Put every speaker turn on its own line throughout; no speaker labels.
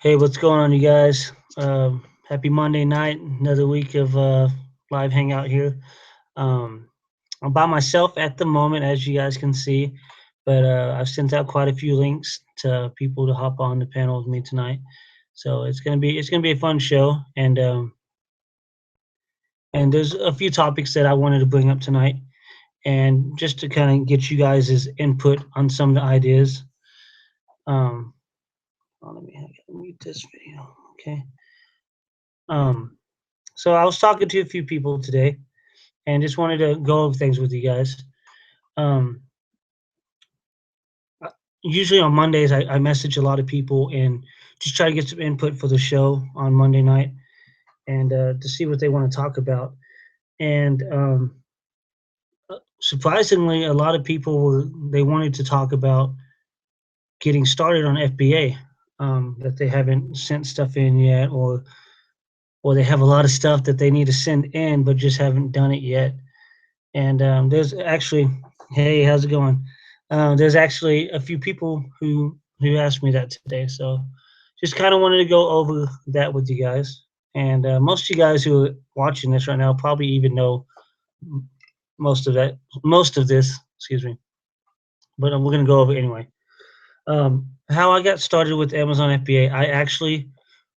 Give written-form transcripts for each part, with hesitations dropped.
Hey, what's going on, you guys? Happy Monday night. Another week of live hangout here. Um, I'm by myself at the moment, as you guys can see, but I've sent out quite a few links to people to hop on the panel with me tonight. So it's gonna be a fun show, and there's a few topics that I wanted to bring up tonight, and just to kind of get you guys' input on some of the ideas. Um, let me mute this video, okay? Um, So I was talking to a few people today and just wanted to go over things with you guys. Um, Usually on Mondays, I message a lot of people and just try to get some input for the show on Monday night and to see what they want to talk about. And surprisingly, a lot of people they wanted to talk about getting started on FBA, that they haven't sent stuff in yet, or they have a lot of stuff that they need to send in but just haven't done it yet. And there's actually, hey, how's it going? There's actually a few people who asked me that today, so just kind of wanted to go over that with you guys. And most of you guys who are watching this right now probably even know m- most of this. Excuse me, but we're gonna go over it anyway. How I got started with Amazon FBA, I actually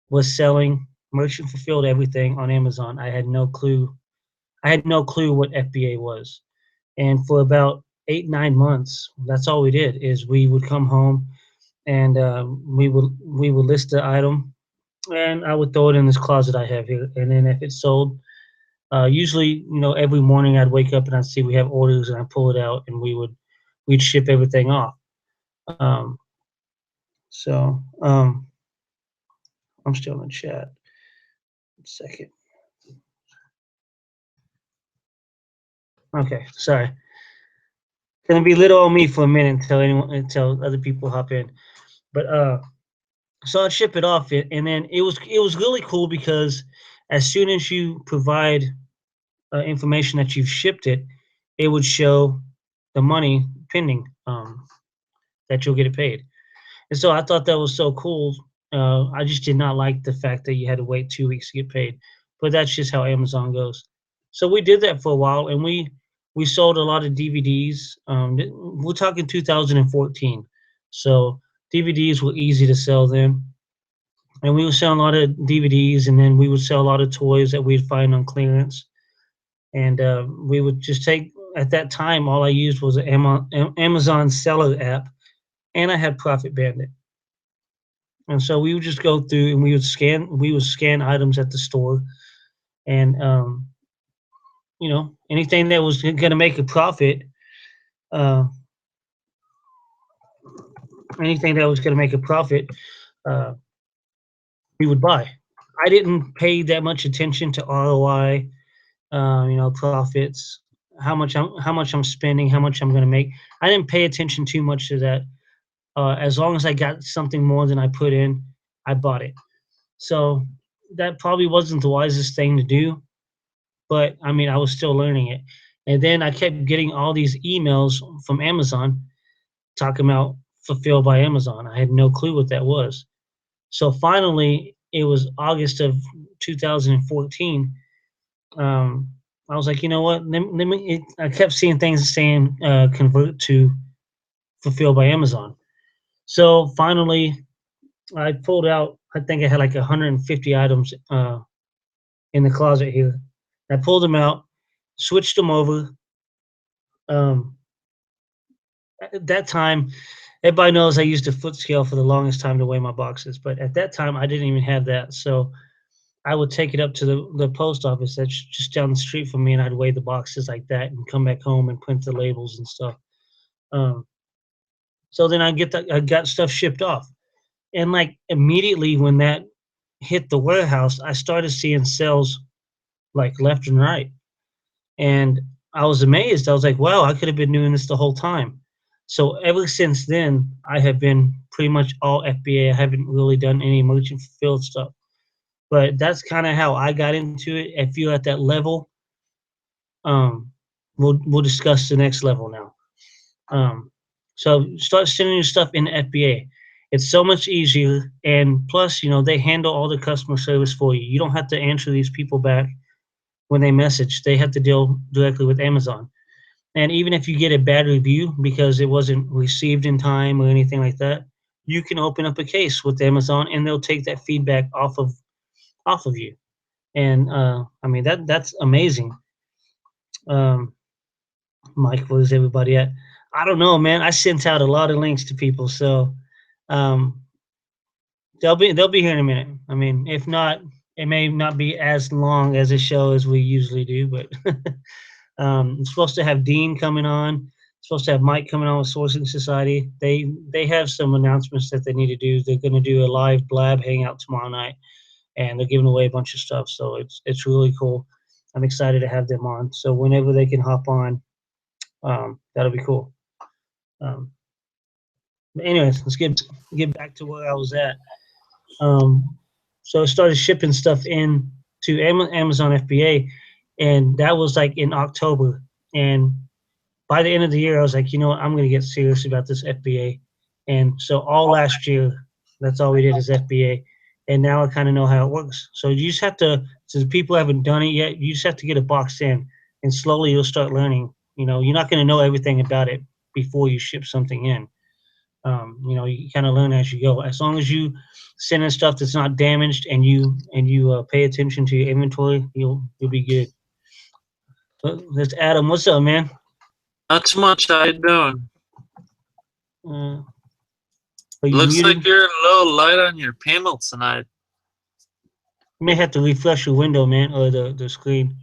was selling merchant fulfilled everything on Amazon. I had no clue. I had no clue what FBA was. And for about 8 9 months, that's all we did is we would come home and we would list the item, and I would throw it in this closet I have here. And then if it sold, usually every morning I'd wake up and I'd see we have orders, and I pull it out and we'd ship everything off. Um, so I'm still in the chat. 1 second. Okay, sorry. Gonna be little on me for a minute until other people hop in. But so I'd ship it off, and then it was really cool because as soon as you provide information that you've shipped it, it would show the money pending, that you'll get it paid. And so I thought that was so cool. I just did not like the fact that you had to wait 2 weeks to get paid, but that's just how Amazon goes. So we did that for a while, and we sold a lot of DVDs. We're talking 2014, so DVDs were easy to sell then, and we would sell a lot of DVDs, and then we would sell a lot of toys that we'd find on clearance. And we would just take, at that time, all I used was an Amazon seller app, and I had Profit Bandit. And so we would just go through and we would scan items at the store, and anything that was going to make a profit, uh, anything that was going to make a profit, uh, we would buy. I didn't pay that much attention to ROI, profits, how much I'm spending, how much I'm going to make. I didn't pay attention too much to that. As long as I got something more than I put in, I bought it. So that probably wasn't the wisest thing to do, but I mean, I was still learning it. And then I kept getting all these emails from Amazon talking about fulfilled by Amazon. I had no clue what that was. So finally, it was August of 2014. I was like, you know what? I kept seeing things saying convert to fulfilled by Amazon. So finally, I pulled out. I think I had like 150 items in the closet here. I pulled them out, switched them over. Um, at that time, everybody knows I used a foot scale for the longest time to weigh my boxes, but at that time I didn't even have that. So I would take it up to the post office that's just down the street from me, and I'd weigh the boxes like that, and come back home and print the labels and stuff. Um, so then I got stuff shipped off, and like immediately when that hit the warehouse, I started seeing sales like left and right. And I was amazed. I was like, wow, I could have been doing this the whole time. So ever since then, I have been pretty much all FBA. I haven't really done any merchant fulfilled stuff. But that's kind of how I got into it. If you're at that level, um, we'll discuss the next level now. Um, so start sending your stuff in FBA. It's so much easier, and plus, they handle all the customer service for you. You don't have to answer these people back when they message. They have to deal directly with Amazon. And even if you get a bad review because it wasn't received in time or anything like that, you can open up a case with Amazon, and they'll take that feedback off of you. And I mean that's amazing. Um, Mike, where's everybody at? I don't know, man. I sent out a lot of links to people, so um, they'll be here in a minute. I mean, if not, it may not be as long as a show as we usually do, but it's supposed to have Dean coming on. It's supposed to have Mike coming on with Sourcing Society. They have some announcements that they need to do. They're going to do a live blab hangout tomorrow night, and they're giving away a bunch of stuff. So it's really cool. I'm excited to have them on. So whenever they can hop on, that'll be cool. Um, but anyways, let's get back to where I was at. Um, so I started shipping stuff in to Amazon FBA, and that was like in October. And by the end of the year, I was like, you know what, I'm going to get serious about this FBA. And so all last year, that's all we did is FBA. And now I kind of know how it works. So you just have to, since people haven't done it yet, you just have to get it boxed in, and slowly you'll start learning. You're not going to know everything about it before you ship something in. You kind of learn as you go. As long as you send in stuff that's not damaged, and you pay attention to your inventory, you'll be good. But that's Adam. What's up, man?
Not too much. How you doing?
Uh, are you
Looks
muted?
like you're a little light on your panel tonight.
You may have to refresh your window, man, or the screen.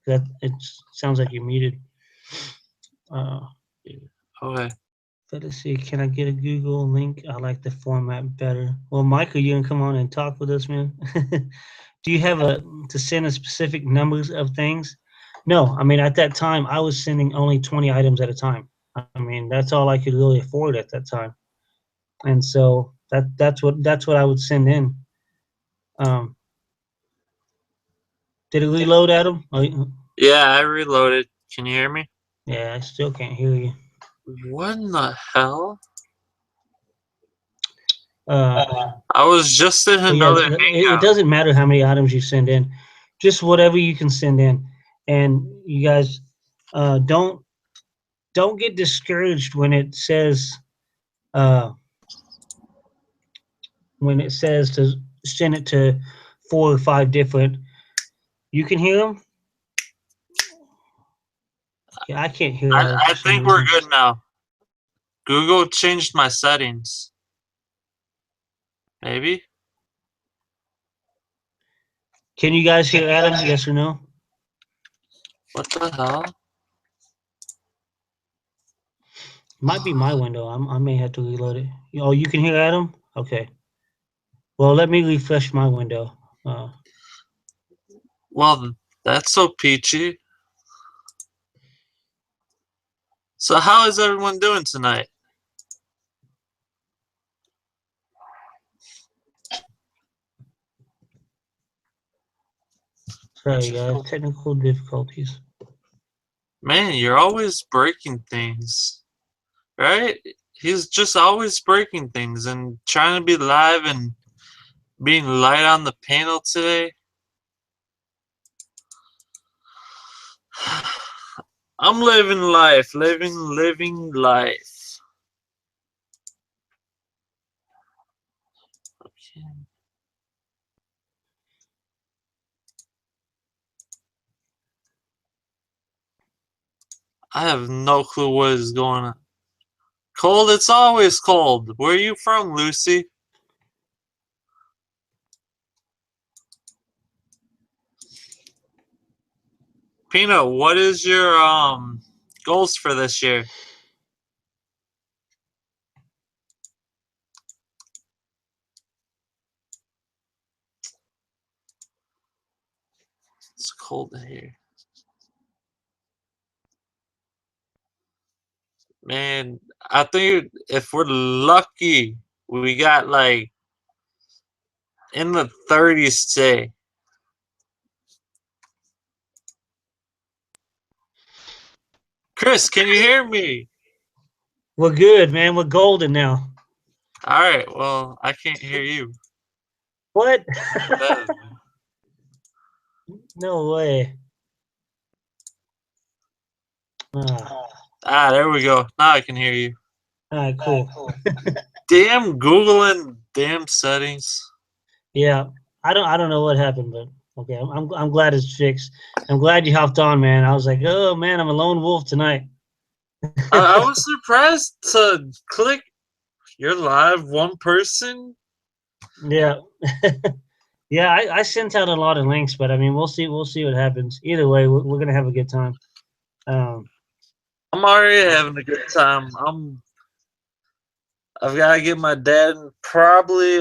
That it sounds like you're muted.
Okay.
Let's see. Can I get a Google link? I like the format better. Well, Michael, you gonna come on and talk with us, man? Do you have to send a specific numbers of things? No, I mean at that time I was sending only 20 items at a time. I mean that's all I could really afford at that time, and so that's what I would send in. Um, did it reload, Adam?
Yeah, I reloaded. Can you hear me?
Yeah, I still can't hear you.
What in the hell?
Uh,
I was just in
but yeah,
another
it
hangout.
doesn't matter how many items you send in, just whatever you can send in. And you guys, don't get discouraged uh, when it says to send it to 4 or 5 different. You can hear them. Yeah, I can't hear Adam
I
for some
think we're
reason.
good now. Google changed my settings. Maybe?
Can you guys hear Adam? Yes or no?
What the hell?
It might be my window. I may have to reload it. Oh, you can hear Adam? Okay. Well, let me refresh my window.
Well, that's so peachy. So how is everyone doing tonight?
Sorry, guys. Technical difficulties.
Man, you're always breaking things. Right? He's just always breaking things and trying to be live and being light on the panel today. I'm living life, living life. Okay. I have no clue what is going on. Cold? It's always cold. Where are you from, Lucy? Peanut, what is your goals for this year? It's cold here. Man, I think if we're lucky, we got like in the 30s today. Chris, can you hear me?
We're good, man. We're golden now.
All right. Well, I can't hear you.
What?
That is me.
No way. Ah,
Ah, there we go. Now I can hear you.
all right, cool.
Damn Google and damn settings.
Yeah, I don't know what happened, but okay, I'm glad it's fixed. I'm glad you hopped on, man. I was like, oh man, I'm a lone wolf tonight.
I was surprised to click you're live one person.
Yeah, yeah. I sent out a lot of links, but I mean, we'll see. We'll see what happens. Either way, we're gonna have a good time. Um,
I'm already having a good time. I've got to get my dad in probably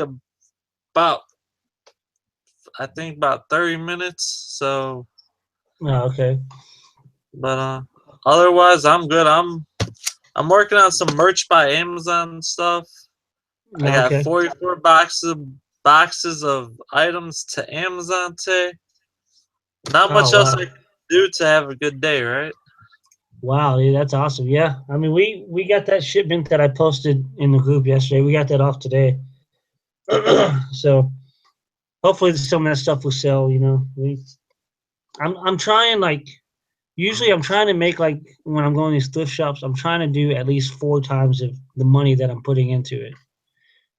about I think about 30 minutes. So,
oh, okay.
but otherwise I'm good. I'm working on some merch by Amazon stuff. I
Oh,
got
okay.
44 boxes of items to Amazon today. Not
Oh
much else
wow.
I can do to have a good day, right?
Wow, dude, that's awesome. Yeah, I mean, we got that shipment that I posted in the group yesterday. We got that off today, so hopefully some of that stuff will sell. You know, I'm trying like usually I'm trying to make like when I'm going to these thrift shops, I'm trying to do at least 4 times of the money that I'm putting into it,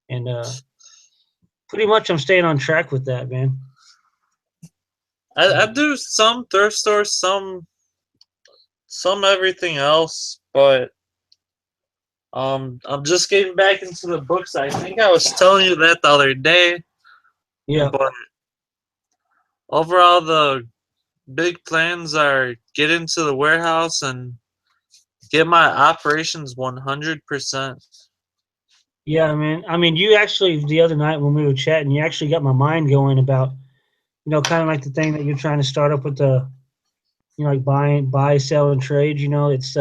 and pretty much I'm staying on track with that, man.
I
So,
do some thrift stores, some everything else, but I'm just getting back into the books. I think I was telling you that the other day,
yeah.
but overall the big plans are get into the warehouse and get my operations 100%.
Yeah, man. I mean, you actually the other night when we were chatting, you actually got my mind going about, kind of like the thing that you're trying to start up with the, like buy, sell, and trade. It's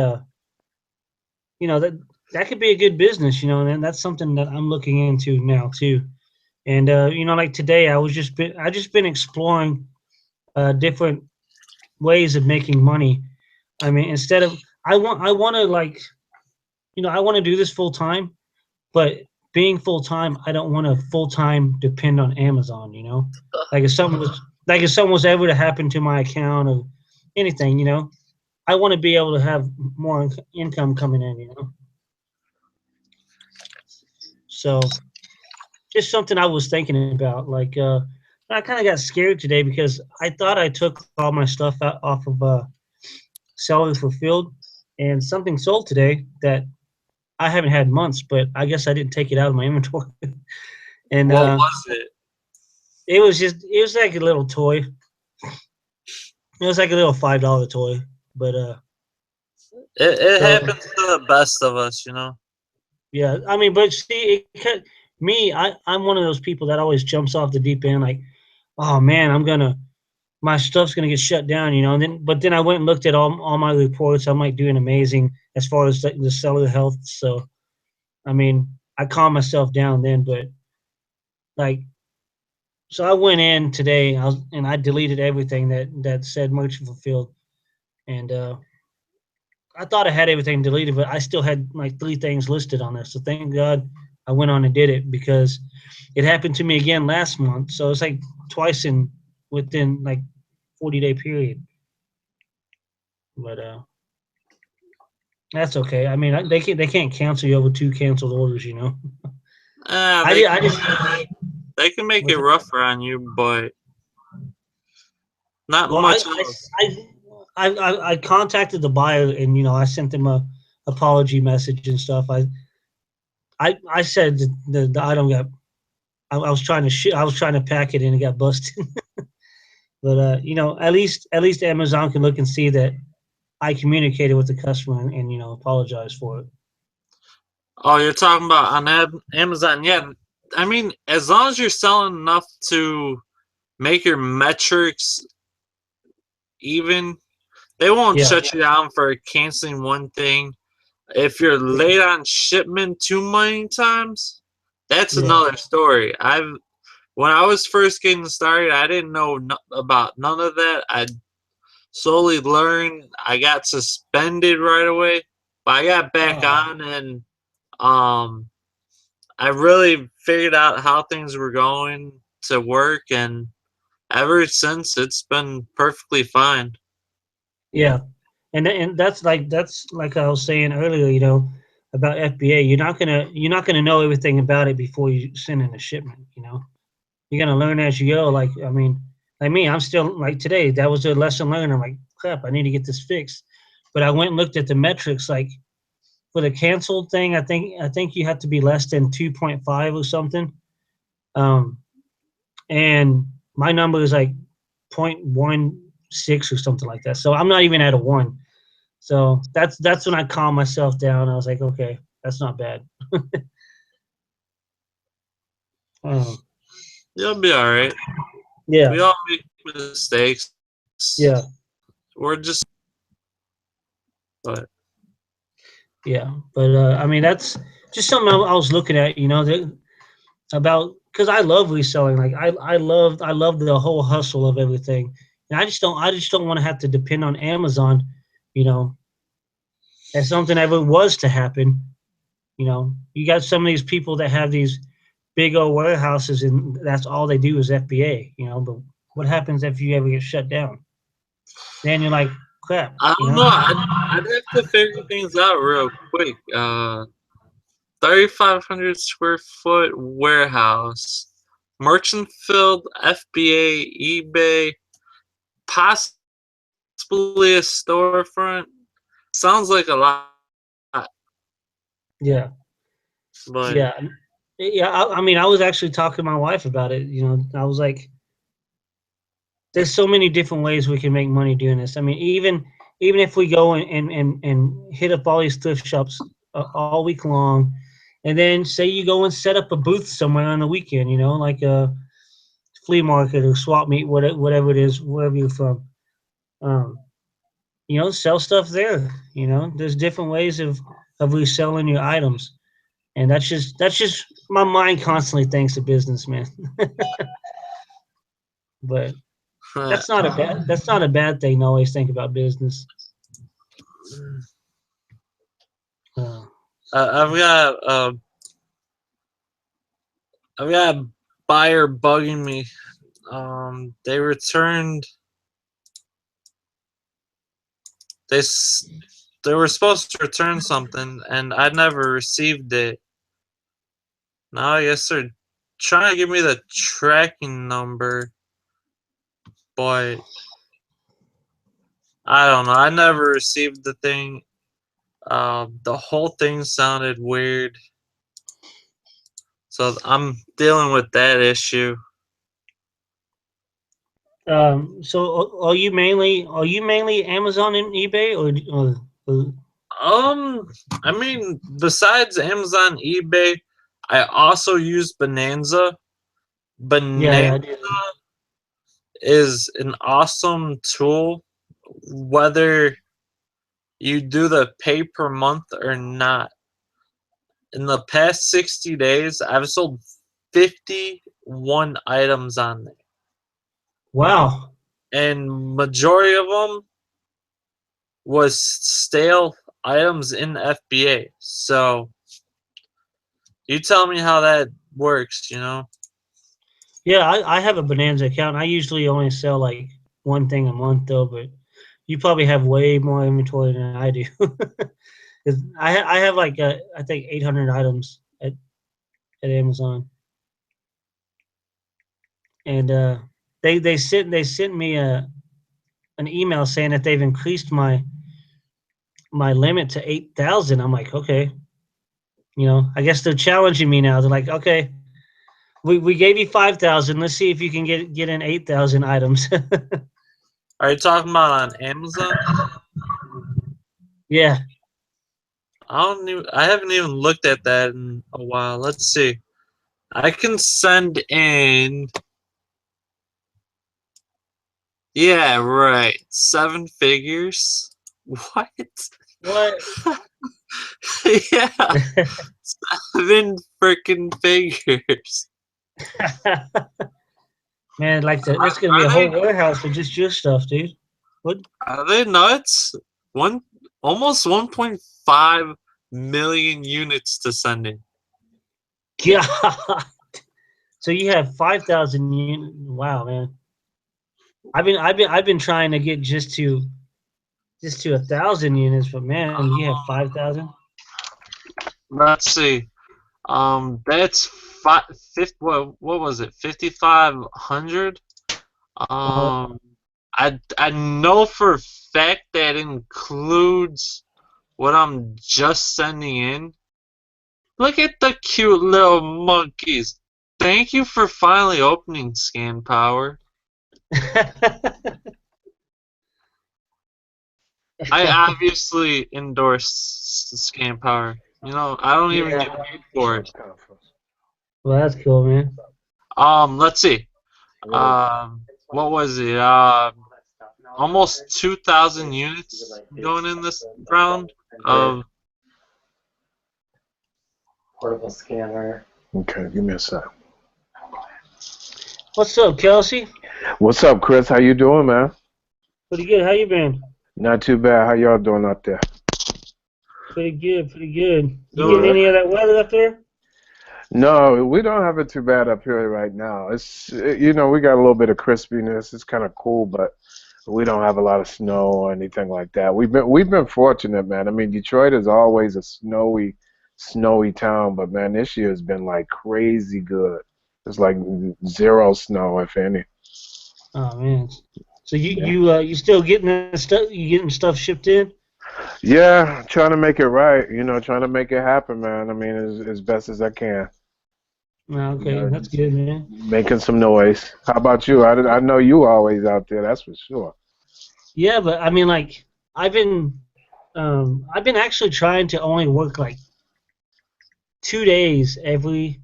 that could be a good business, and that's something that I'm looking into now too. And like today, I just been exploring different ways of making money. I mean, instead of I want to like, I want to do this full time, but being full time, I don't want to full time depend on Amazon. Like if something was ever to happen to my account or anything, I want to be able to have more income coming in. So just something I was thinking about. Like I kind of got scared today because I thought I took all my stuff out off of Seller Fulfilled, and something sold today that I haven't had months, but I guess I didn't take it out of my inventory. And
What was it?
it was like a little toy. It was like a little $5 toy, but
It
so
happens to the best of us, you know.
yeah. I mean, but see, me. I'm one of those people that always jumps off the deep end, like, oh man, my stuff's gonna get shut down, And then I went and looked at all my reports. I'm like doing amazing as far as the seller health. So I mean, I calmed myself down then, but like, so I went in today. And I deleted everything that said merchant fulfilled, and I thought I had everything deleted, but I still had like 3 things listed on there. So thank God I went on and did it because it happened to me again last month. So it's like twice within like 40-day period. But that's okay. I mean, they can't cancel you over 2 canceled orders.
Ah,
I
they
did.
can
I just
they can make it
was
rougher on you, but not
well.
much else.
I contacted the buyer and I sent them a apology message and stuff. I said the item got. I was trying to I was trying to pack it and it got busted. But at least Amazon can look and see that I communicated with the customer and apologize for it.
Oh, you're talking about on Amazon? Yeah, I mean, as long as you're selling enough to make your metrics even, they won't
Yeah.
shut you down for canceling one thing. If you're late on shipment too many times, that's
Yeah.
another story. When I was first getting started, I didn't know about none of that. I slowly learned. I got suspended right away, but I got back
Oh.
on and um I really figured out how things were going to work, and ever since it's been perfectly fine.
Yeah, and that's like I was saying earlier, about FBA. You're not gonna know everything about it before you send in a shipment. You're gonna learn as you go. Like I mean, like me, I'm still like today. That was a lesson learned. I'm like, crap, I need to get this fixed. But I went and looked at the metrics. Like for the canceled thing, I think you have to be less than 2.5 or something. Um, and my number is like 0.16 or something like that. So I'm not even at a one. So that's when I calmed myself down. I was like, okay, that's not bad. Um,
You'll be all right.
yeah,
We all make mistakes.
yeah,
We're just, but
yeah. But I mean, that's just something I was looking at. About because I love reselling. Like I love the whole hustle of everything, and I just don't want to have to depend on Amazon. You know, if something ever was to happen, you got some of these people that have these big old warehouses, and that's all they do is FBA. But what happens if you ever get shut down? Then you're like, crap.
I don't know. I'd have to figure things out real quick. 3,500 square foot warehouse, merchant filled, FBA, eBay, possibly a storefront. Sounds like a lot,
Yeah,
but
yeah, yeah. I mean, I was actually talking to my wife about it. I was like, there's so many different ways we can make money doing this. I mean, even if we go and hit up all these thrift shops all week long, and then say you go and set up a booth somewhere on the weekend, like a flea market or swap meet, whatever it is, wherever you're from. Um, sell stuff there. There's different ways of reselling your items, and that's just my mind constantly thinks of business, man. But
I,
that's not a bad thing to always think about business. Uh,
I've got a buyer bugging me. They returned. They s- they were supposed to return something, and I never received it. Now I guess they're trying to give me the tracking number, but I don't know. I never received the thing. The whole thing sounded weird, so I'm dealing with that issue.
so are you mainly Amazon and eBay or
I mean, besides Amazon, eBay, I also use Bonanza.
yeah,
Bonanza
yeah, I do.
is an awesome tool, whether you do the pay per month or not. In the past 60 days, I've sold 51 items on there.
Wow.
And majority of them was stale items in FBA. So you tell me how that works.
Yeah, I have a Bonanza account. I usually only sell like one thing a month though, but you probably have way more inventory than I do. 'Cause I have like I think 800 items at Amazon, and they sent me an email saying that they've increased my limit to 8,000. I'm like, okay, I guess they're challenging me now. They're like, okay, we gave you 5,000. Let's see if you can get in 8,000 items.
Are you talking about on Amazon?
Yeah.
I haven't even looked at that in a while. Let's see. I can send in. Yeah, right. 7 figures. What?
What?
Yeah, 7 freaking figures.
Man, like that's gonna be
Are
a whole
they?
warehouse for just your stuff, dude. What?
Are they nuts? Almost 1.5 million units to send in.
God. So you have 5,000 units. Wow, man. I've been trying to get just to 1,000 units, but man, you have 5,000.
Let's see. That's what was it? 5,500.
Oh,
Um, I know for a fact that includes what I'm just sending in. Look at the cute little monkeys. Thank you for finally opening Scan Power. I obviously endorse Scan Power. You know, I don't even get
yeah.
paid for it.
Well, that's cool, man.
Let's see. What was it? Almost 2,000 units going in this round of.
Portable scanner. Okay, give me a sec.
What's up, Kelsey?
What's up, Chris? How you doing, man?
Pretty good. How you been?
Not too bad. How y'all doing out there?
Pretty good. Pretty good. You getting
Good.
any of that weather up there?
No, we don't have it too bad up here right now. We got a little bit of crispiness. It's kind of cool, but we don't have a lot of snow or anything like that. We've been fortunate, man. I mean, Detroit is always a snowy town, but man, this year has been like crazy good. It's like zero snow, if any.
Oh man. So you
Yeah.
you still getting that stuff? You getting stuff shipped in?
Yeah, trying to make it right, trying to make it happen, man. I mean, as best as I can.
Oh,
You
okay,
know,
that's good, man.
making some noise. How about you? I know you always out there, that's for sure.
Yeah, but I mean, like, I've been I've been actually trying to only work like 2 days every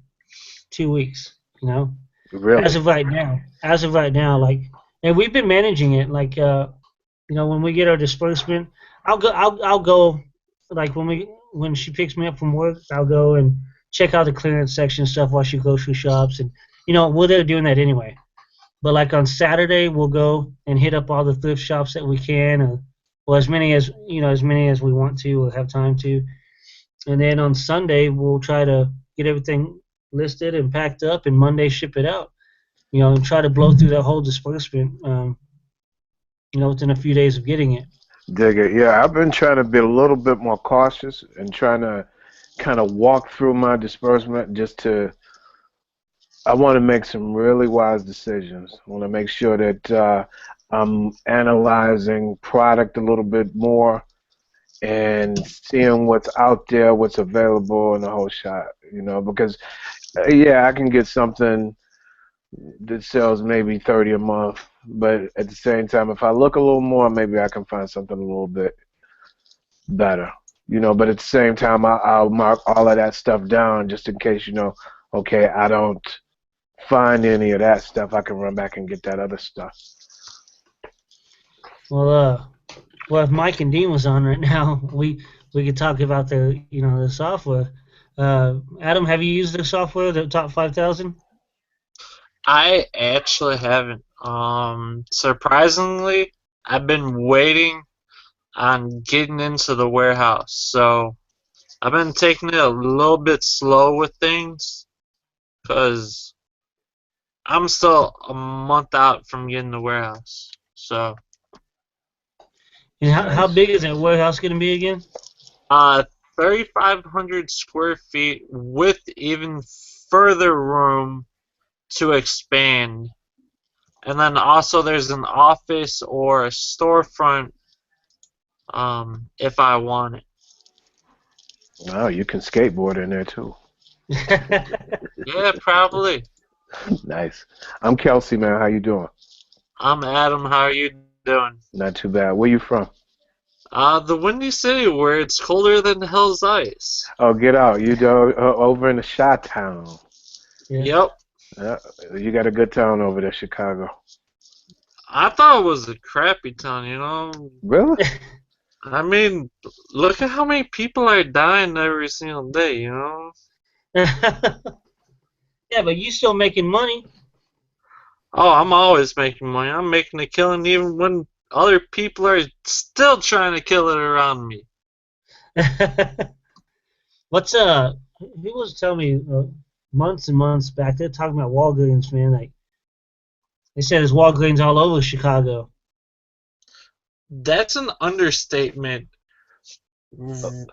2 weeks. You know, as
Really?
of right now. As of right now, like, and we've been managing it. Like, when we get our disbursement, I'll go, like when she picks me up from work, I'll go and check out the clearance section stuff while she grocery shops, and we're there doing that anyway. But like on Saturday, we'll go and hit up all the thrift shops that we can, or as many as we want to or have time to. And then on Sunday, we'll try to get everything listed and packed up, and Monday ship it out. And try to blow through that whole disbursement. Within a few days of getting it.
Dig it. Yeah, I've been trying to be a little bit more cautious and trying to kind of walk through my disbursement I want to make some really wise decisions. I want to make sure that I'm analyzing product a little bit more and seeing what's out there, what's available in the whole shot, because yeah, I can get something that sells maybe 30 a month, but at the same time, if I look a little more, maybe I can find something a little bit better, but at the same time, I'll mark all of that stuff down just in case, okay, I don't find any of that stuff, I can run back and get that other stuff.
Well, if Mike and Dean was on right now, we could talk about the software. Adam, have you used the software, the Top 5,000?
I actually haven't. Surprisingly, I've been waiting on getting into the warehouse, so I've been taking it a little bit slow with things because I'm still a month out from getting the warehouse. So,
And how
Nice.
big is that warehouse going to be again?
uh, 3,500 square feet with even further room to expand. And then also there's an office or a storefront if I want it.
Oh, you can skateboard in there too.
Yeah, probably.
Nice. I'm Kelsey, man. How you doing?
I'm Adam. How are you doing?
Not too bad. Where you from?
The Windy City, where it's colder than hell's ice.
Oh, get out. Over in the Chi-Town.
Yeah.
Yep.
Uh, you got a good town over there, Chicago.
I thought it was a crappy town, you know?
Really?
I mean, look at how many people are dying every single day, you know?
Yeah, but you still making money.
Oh, I'm always making money. I'm making a killing even when other people are still trying to kill it around me.
What's He was telling me. months and months back. They're talking about Walgreens, man. Like they said, there's Walgreens all over Chicago.
That's an understatement.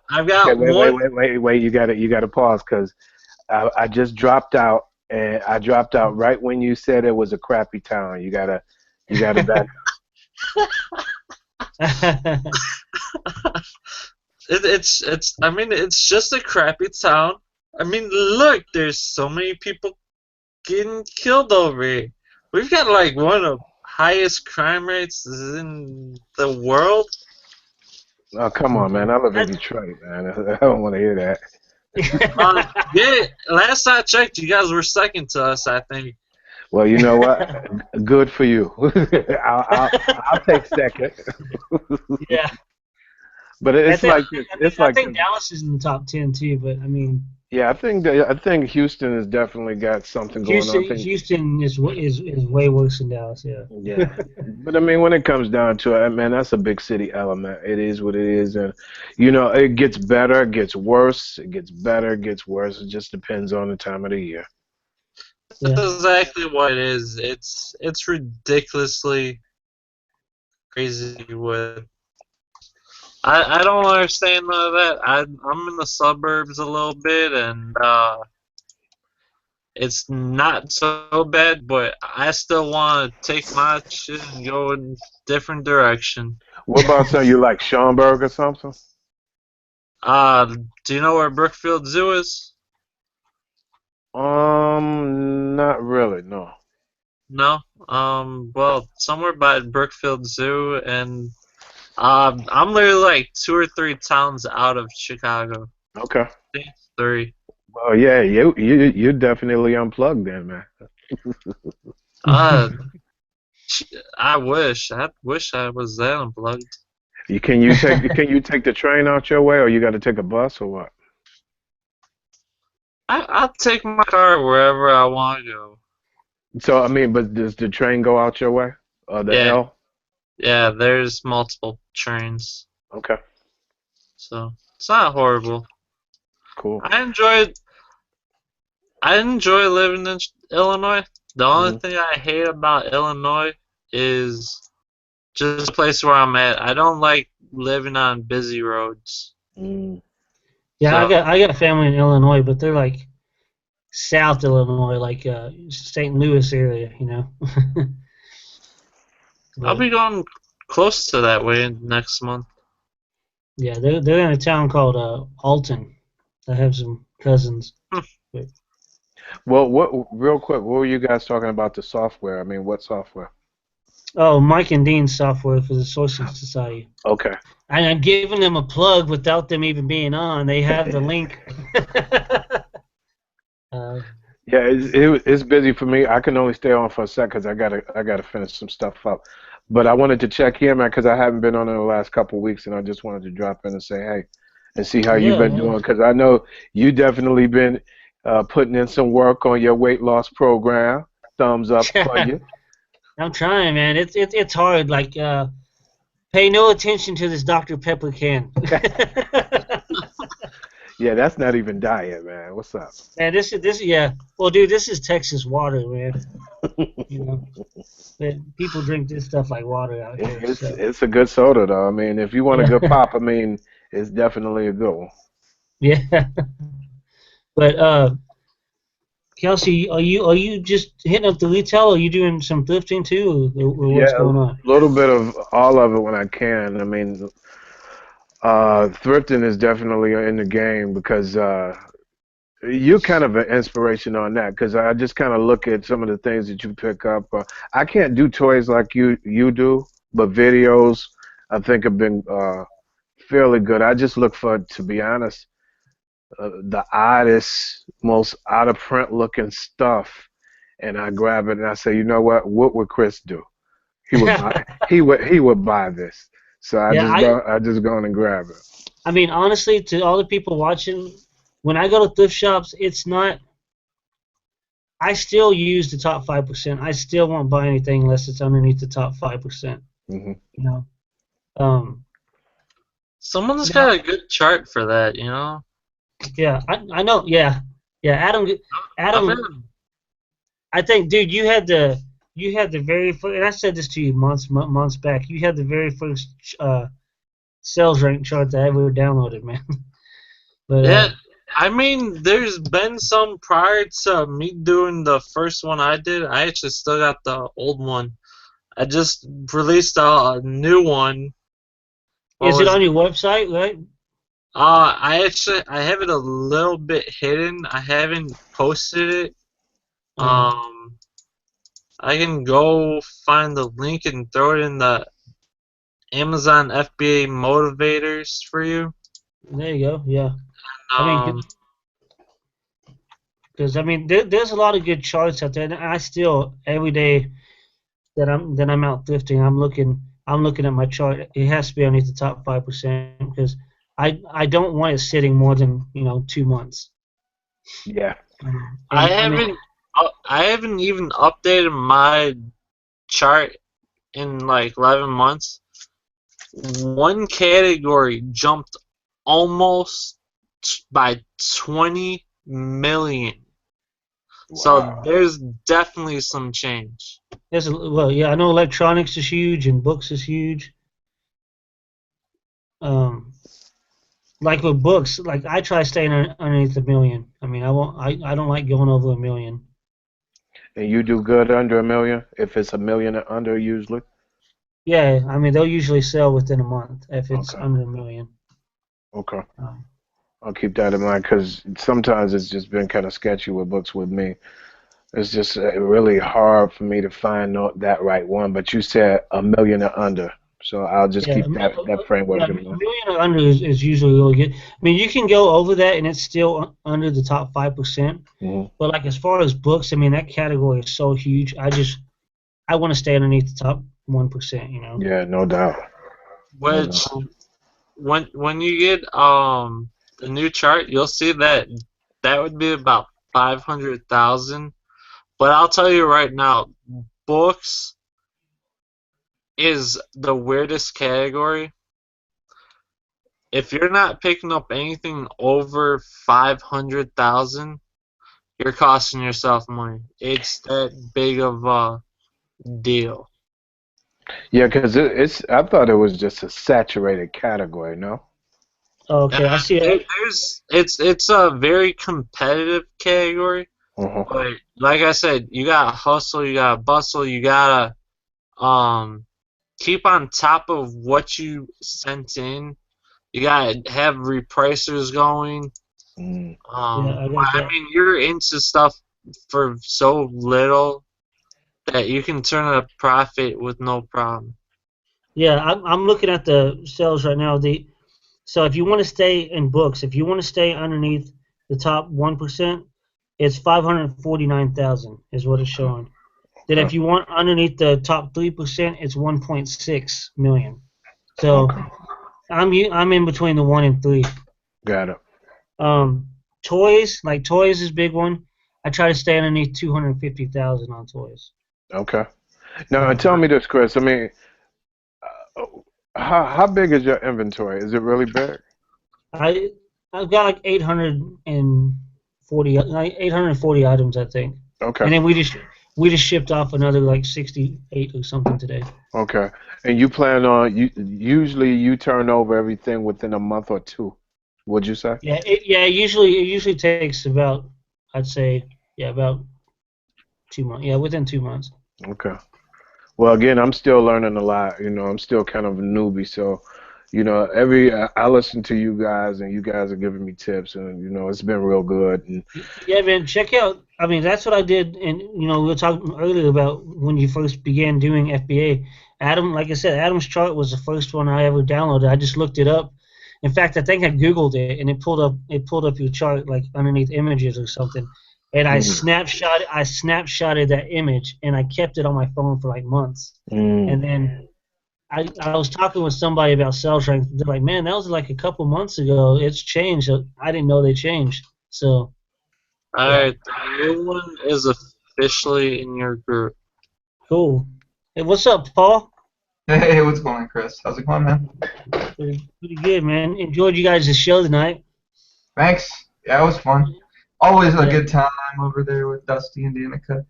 I've
Okay,
got one.
wait. You gotta pause because I just dropped out, and I dropped out right when you said it was a crappy town. You gotta back.
It's. I mean, it's just a crappy town. I mean, look, there's so many people getting killed over here. We've got like one of the highest crime rates in the world.
Oh, come on, man. I live in Detroit, man. I don't want to hear that.
Yeah, last I checked, you guys were second to us, I think.
Well, you know what? Good for you. I'll take second.
Yeah.
But it's like this. It's
I
like
think Dallas is in the top 10 too. But I mean,
yeah, I think Houston has definitely got something going on.
Houston is way worse than Dallas. Yeah.
Yeah, but I mean, when it comes down to it, man, that's a big city element. It is what it is, and you know, it gets better, it gets worse, it gets better, it gets worse. It just depends on the time of the year.
Yeah.
That's exactly what it is. It's ridiculously crazy with. I don't understand none of that. I'm in the suburbs a little bit, and it's not so bad, but I still want to take my shit and go in different direction.
What about something you like Schaumburg or something?
Do you know where Brookfield Zoo is?
Not really, no.
No. Well, somewhere by Brookfield Zoo, and I'm literally like 2 or 3 towns out of Chicago.
Okay.
I think 3.
Well, yeah, you definitely unplugged then, man.
Uh, I wish I was that unplugged.
Can you take the train out your way, or you got to take a bus, or what?
I'll take my car wherever I want to go.
So I mean, but does the train go out your way? The
Yeah,
L?
yeah. There's multiple trains,
Okay,
so it's not horrible.
cool.
I enjoy living in Illinois. The only
Hmm.
thing I hate about Illinois is just the place where I'm at. I don't like living on busy roads.
Mm.
Yeah,
So
I got a family in Illinois, but they're like South Illinois, like St. Louis area, you know.
I'll
But
be going close to that way next month.
yeah, they're in a town called Alton. I have some cousins.
Hmm.
But,
Well, real quick, what were you guys talking about the software? I mean, what software?
oh, Mike and Dean's software for the Sourcing Society.
Okay.
And I'm giving them a plug without them even being on. They have the link.
Yeah, it's busy for me. I can only stay on for a sec because I gotta finish some stuff up. But I wanted to check in, man, because I haven't been on in the last couple of weeks, and I just wanted to drop in and say hey, and see how you've
Yeah,
been
man.
doing. Because I know you definitely been putting in some work on your weight loss program. Thumbs up for you.
I'm trying, man. It's hard. Like, pay no attention to this Dr. Pepper can.
Yeah, that's not even diet, man. What's up?
Man, this yeah. Well, dude, this is Texas water, man. You know, people drink this stuff like water out here. So.
It's a good soda, though. I mean, if you want a good pop, I mean, it's definitely a good one.
Yeah. But Kelsey, are you just hitting up the retail, or are you doing some thrifting too, or what's
Yeah,
going on?
a little bit of all of it when I can. I mean, thrifting is definitely in the game because you're kind of an inspiration on that because I just kind of look at some of the things that you pick up. I can't do toys like you do, but videos I think have been fairly good. I just look for, to be honest, the oddest, most out of print looking stuff, and I grab it and I say, you know what would Chris do? He would buy he would buy this. So
Yeah,
I just go in and grab it.
I mean, honestly, to all the people watching, when I go to thrift shops, it's not. I still use the top 5%. I still won't buy anything unless it's underneath the top 5%.
Hmm.
You know. Um,
Someone's
now,
got a good chart for that, you know?
yeah, I know. Yeah, Yeah, Adam.
I've
Adam.
been,
I think, dude, you had the very first, and I said this to you months back. You had the very first sales rank chart that I ever downloaded, man. But
yeah. I mean, there's been some prior to me doing the first one I did. I actually still got the old one. I just released a new one. What
is it
was
on
it?
your website, right?
I have it a little bit hidden. I haven't posted it.
Uh,
Um, I can go find the link and throw it in the Amazon FBA Motivators for you.
there you go. Yeah. I mean,
Um,
because I mean, there's a lot of good charts out there, and I still every day that I'm out thrifting, I'm looking at my chart. It has to be underneath the top 5% because I don't want it sitting more than 2 months.
Yeah.
I
And I mean,
haven't I haven't even updated my chart in like 11 months. One category jumped almost by 20 million. So
Wow.
there's definitely some change.
well, yeah, I know electronics is huge and books is huge. Um, like with books, like I try staying underneath a million. I mean, I don't like going over a million.
And you do good under a million? If it's a million and under, usually?
Yeah, I mean they'll usually sell within a month if it's
Okay.
under a million.
Okay.
Um,
I'll keep that in mind because sometimes it's just been kind of sketchy with books with me. It's just really hard for me to find that right one. But you said a million and under, so I'll just
yeah,
keep that framework
yeah,
in
a
mind.
million or under is usually really good. I mean, you can go over that and it's still under the top 5%.
Hmm.
But like as far as books, I mean that category is so huge. I want to stay underneath the top 1%.
Yeah, no doubt. No
Which
doubt.
when you get the new chart, you'll see that that would be about 500,000. But I'll tell you right now, books is the weirdest category. If you're not picking up anything over 500,000, you're costing yourself money. It's that big of a deal.
Yeah, because I thought it was just a saturated category. No.
Okay, I see it.
It's a very competitive category,
Uh-huh.
but like I said, you gotta hustle, you gotta bustle, you gotta um keep on top of what you sent in. You gotta have repricers going.
Mm.
Yeah, I got
I
that.
mean, you're into stuff for so little that you can turn a profit with no problem.
Yeah, I'm looking at the sales right now. So if you want to stay in books, if you want to stay underneath the top 1%, it's 549,000 is what it's showing. Then if
Okay.
you want underneath the top 3%, it's 1.6 million. So
Okay.
I'm in between the 1 and 3.
Got it.
Um, toys is a big one. I try to stay underneath 250,000 on toys.
Okay. Now
Um,
tell me this, Chris. I mean, uh, how big is your inventory? Is it really big?
I I've got like 840 items, I think,
Okay.
and then we just shipped off another like 68 or something today.
Okay. And you plan on usually you turn over everything within a month or two, would you say?
Yeah, it usually takes about, I'd say, yeah, about 2 months. Yeah, within 2 months.
Okay. Well, again, I'm still learning a lot. I'm still kind of a newbie, so I listen to you guys, and you guys are giving me tips, and it's been real good. And
Yeah, man, check out. I mean, that's what I did, and we were talking earlier about when you first began doing FBA. Adam, like I said, Adam's chart was the first one I ever downloaded. I just looked it up. In fact, I think I Googled it, and it pulled up your chart like underneath images or something. And
mm,
I snapshotted that image, and I kept it on my phone for like months.
mm,
And then I was talking with somebody about cell strength. They're like, "Man, that was like a couple months ago. It's changed." I didn't know they changed. So. Yeah.
Alright, the new one is officially in your group.
Cool. Hey, what's up, Paul?
Hey, what's going on, Chris? How's it going, man?
Pretty good, man. Enjoyed you guys' show tonight.
Thanks. Yeah, it was fun. Always a
Yeah.
good time over there with Dusty and Danica.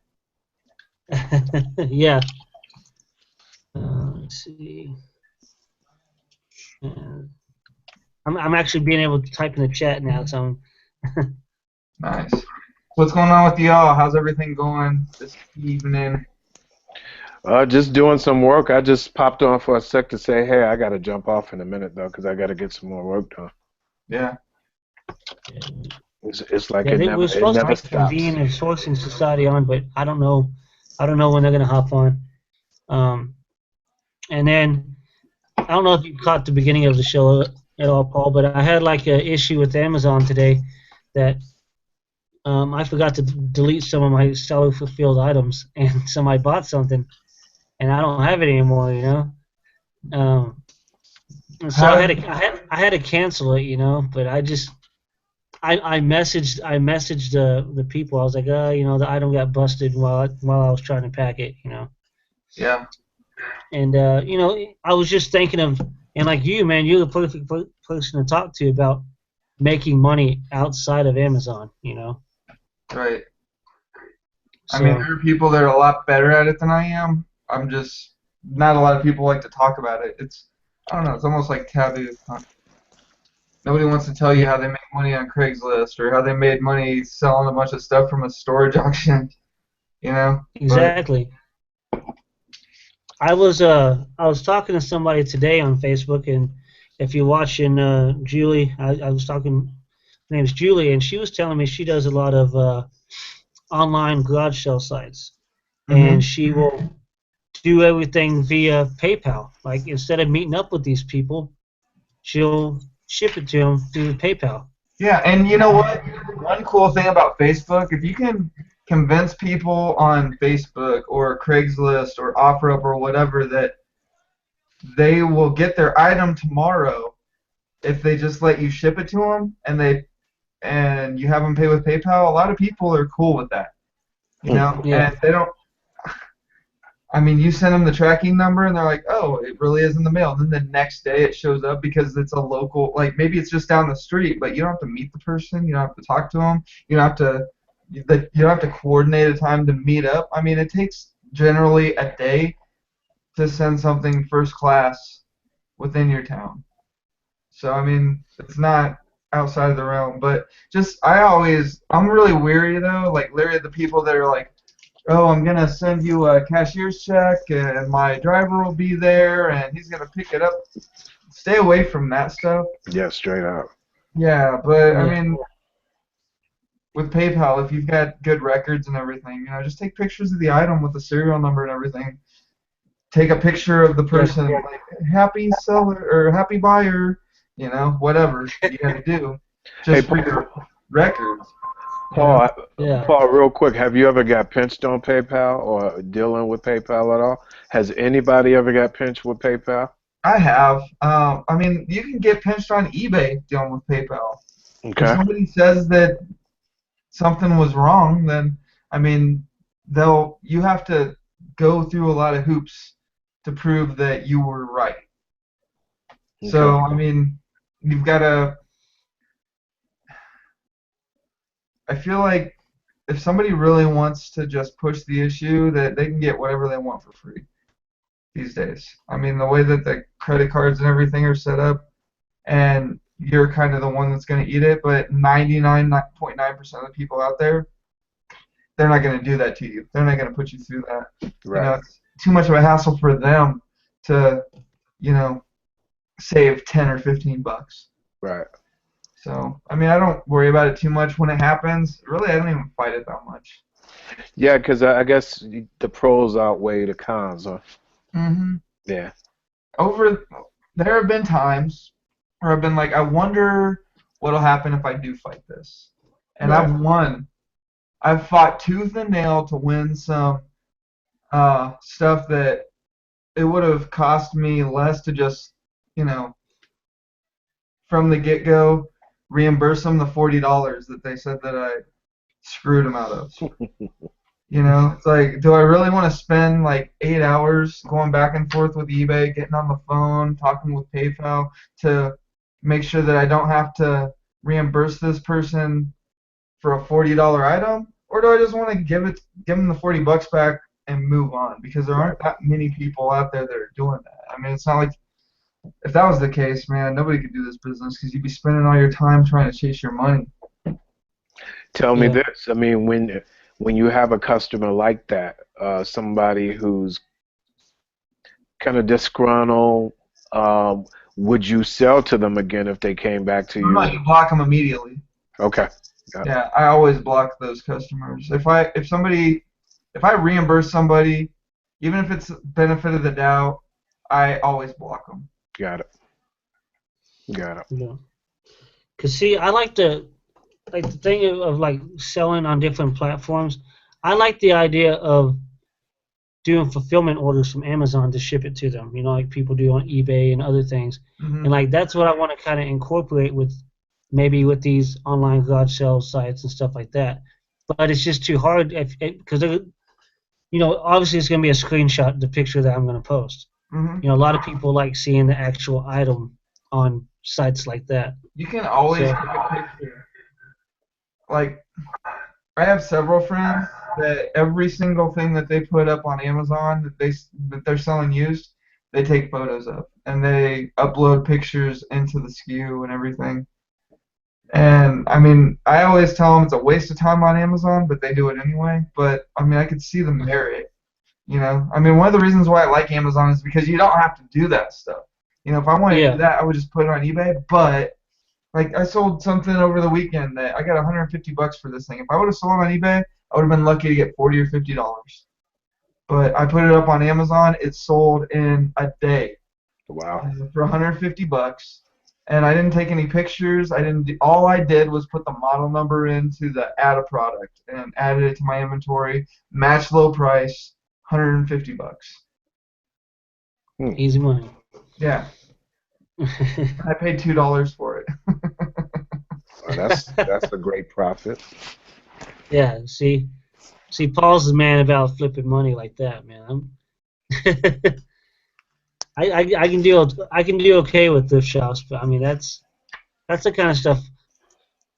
Yeah. Let's see. I'm actually being able to type in the chat now, so
Nice. What's going on with y'all? How's everything going this evening?
Just doing some work. I just popped on for a sec to say, hey, I got to jump off in a minute, though, because I got to get some more work done.
Yeah.
It's like
yeah,
it
we're supposed to
never
have
stops.
Convene and Sourcing Society on, but I don't know when they're gonna hop on. And then I don't know if you caught the beginning of the show at all, Paul, but I had like an issue with Amazon today that I forgot to delete some of my seller fulfilled items, and somebody bought something, and I don't have it anymore, you know. And so I had to cancel it, you know. But I messaged the people. I was like, you know, the item got busted while I was trying to pack it, you know.
Yeah.
And you know, I was just thinking of, and like you, man, you're the perfect person to talk to about making money outside of Amazon, you know.
Right.
So,
I mean, there are people that are a lot better at it than I am. I'm just not a lot of people like to talk about it. I don't know. It's almost like taboo. Nobody wants to tell you how they make money on Craigslist or how they made money selling a bunch of stuff from a storage auction. You know.
exactly. I was talking to somebody today on Facebook, and if you're watching Julie, I was talking. Her name's Julie, and she was telling me she does a lot of online garage sale sites, and she will do everything via PayPal. Like instead of meeting up with these people, she'll ship it to them through PayPal.
Yeah, and you know what? One cool thing about Facebook, if you can convince people on Facebook or Craigslist or OfferUp or whatever that they will get their item tomorrow if they just let you ship it to them and you have them pay with PayPal, a lot of people are cool with that. You know,
Yeah.
and they don't. I mean, you send them the tracking number, and they're like, "Oh, it really is in the mail." And then the next day, it shows up because it's a local. Like maybe it's just down the street, but you don't have to meet the person. You don't have to talk to them. You don't have to. You don't have to coordinate a time to meet up. I mean, it takes generally a day to send something first class within your town. So I mean, it's not outside of the realm. But I'm really weary though, like leery of the people that are like, oh, I'm gonna send you a cashier's check and my driver will be there and he's gonna pick it up. Stay away from that stuff.
Yeah, straight up.
Yeah, but I
Yeah.
mean, with PayPal, if you've got good records and everything, you know, just take pictures of the item with the serial number and everything. Take a picture of the person, like happy seller or happy buyer, you know, whatever you gotta do, just for your records.
Paul,
Yeah.
Paul, real quick, have you ever got pinched on PayPal or dealing with PayPal at all? Has anybody ever got pinched with PayPal?
I have. I mean, you can get pinched on eBay dealing with PayPal. If
Okay.
somebody says that something was wrong, then I mean, you have to go through a lot of hoops to prove that you were right. So I mean, you've got to. I feel like if somebody really wants to just push the issue, that they can get whatever they want for free these days. I mean, the way that the credit cards and everything are set up, and you're kind of the one that's going to eat it, but 99.9% of the people out there, they're not going to do that to you. They're not going to put you through that.
Right.
You know, it's too much of a hassle for them to, you know, save 10 or 15 bucks.
Right.
So, I mean, I don't worry about it too much when it happens. Really, I don't even fight it that much.
Yeah, because I guess the pros outweigh the cons, huh?
Mm-hmm.
Yeah.
There have been times where I've been like, I wonder what'll happen if I do fight this. And
Right.
I've won. I've fought tooth and nail to win some stuff that it would have cost me less to just, you know, from the get-go, reimburse them the $40 that they said that I screwed them out of. You know, it's like, do I really want to spend like 8 hours going back and forth with eBay, getting on the phone, talking with PayPal to make sure that I don't have to reimburse this person for a $40 item, or do I just want to give them the $40 back and move on? Because there aren't that many people out there that are doing that. I mean, it's not like if that was the case, man, nobody could do this business because you'd be spending all your time trying to chase your money.
Tell me
Yeah.
this. I mean, when you have a customer like that, somebody who's kind of disgruntled, would you sell to them again if they came back to
No,
you?
you block them immediately.
Okay. Got it.
Yeah, I always block those customers. If I reimburse somebody, even if it's benefit of the doubt, I always block them.
Got it. Got it.
Yeah. Cause see, I like the thing of like selling on different platforms. I like the idea of doing fulfillment orders from Amazon to ship it to them. You know, like people do on eBay and other things.
Mhm.
And like that's what I want to kind of incorporate with maybe with these online garage sale sites and stuff like that. But it's just too hard because you know, obviously it's going to be a screenshot, the picture that I'm going to post.
Mhm.
You know, a lot of people like seeing the actual item on sites like that.
You can always
So-
take a picture. Like, I have several friends that every single thing that they put up on Amazon that they're selling used, they take photos of and they upload pictures into the SKU and everything. And I mean, I always tell them it's a waste of time on Amazon, but they do it anyway. But I mean, I could see the merit. You know, I mean, one of the reasons why I like Amazon is because you don't have to do that stuff. You know, if I wanted to
Yeah.
do that, I would just put it on eBay. But like, I sold something over the weekend that I got $150 for this thing. If I would have sold it on eBay, I would have been lucky to get $40 or $50. But I put it up on Amazon. It sold in a day
Wow.
for $150. And I didn't take any pictures. All I did was put the model number into the add a product and added it to my inventory. Match low price, $150.
Easy money.
Yeah, I paid $2 for it.
Well, that's a great profit.
Yeah, see, Paul's the man about flipping money like that, man. I can do okay with thrift shops, but I mean that's the kind of stuff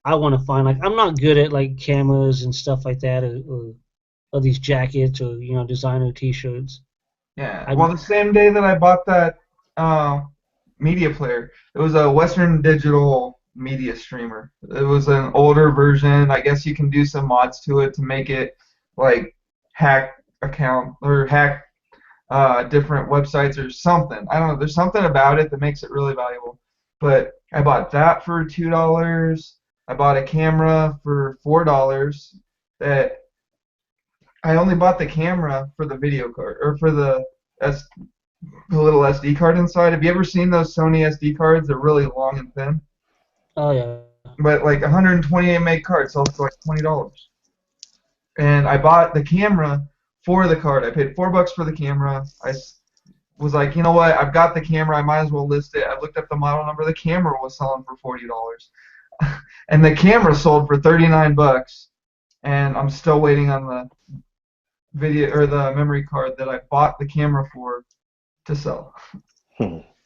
I want to find. Like I'm not good at like cameras and stuff like that, or these jackets or you know designer T-shirts.
Yeah. Well, the same day that I bought that media player, it was a Western Digital media streamer. It was an older version. I guess you can do some mods to it to make it like hack account or hack different websites or something. I don't know. There's something about it that makes it really valuable. But I bought that for $2. I bought a camera for $4. That I only bought the camera for the video card or for the little SD card inside. Have you ever seen those Sony SD cards? They're really long and thin.
Oh yeah.
But like 128 meg card sells for like $20. And I bought the camera for the card. I paid $4 for the camera. I was like, you know what? I've got the camera. I might as well list it. I looked up the model number. The camera was selling for $40, and the camera sold for $39. And I'm still waiting on the video or the memory card that I bought the camera for to sell.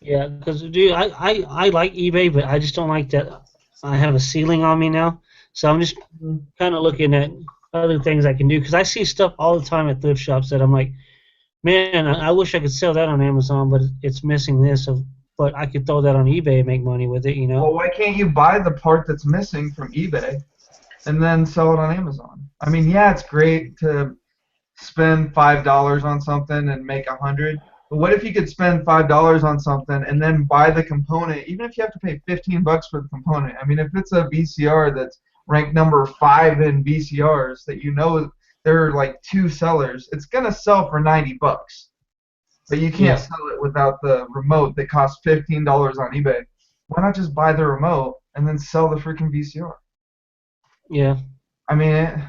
Yeah, because dude, I like eBay, but I just don't like that I have a ceiling on me now. So I'm just kind of looking at other things I can do because I see stuff all the time at thrift shops that I'm like, man, I wish I could sell that on Amazon, but it's missing this. But I could throw that on eBay and make money with it, you know?
Well, why can't you buy the part that's missing from eBay and then sell it on Amazon? I mean, yeah, it's great to spend $5 on something and make 100. But what if you could spend $5 on something and then buy the component, even if you have to pay $15 for the component? I mean, if it's a VCR that's ranked number 5 in VCRs that you know there are like 2 sellers, it's gonna sell for $90. But you can't sell it without the remote that costs $15 on eBay. Why not just buy the remote and then sell the freaking VCR?
Yeah.
I mean,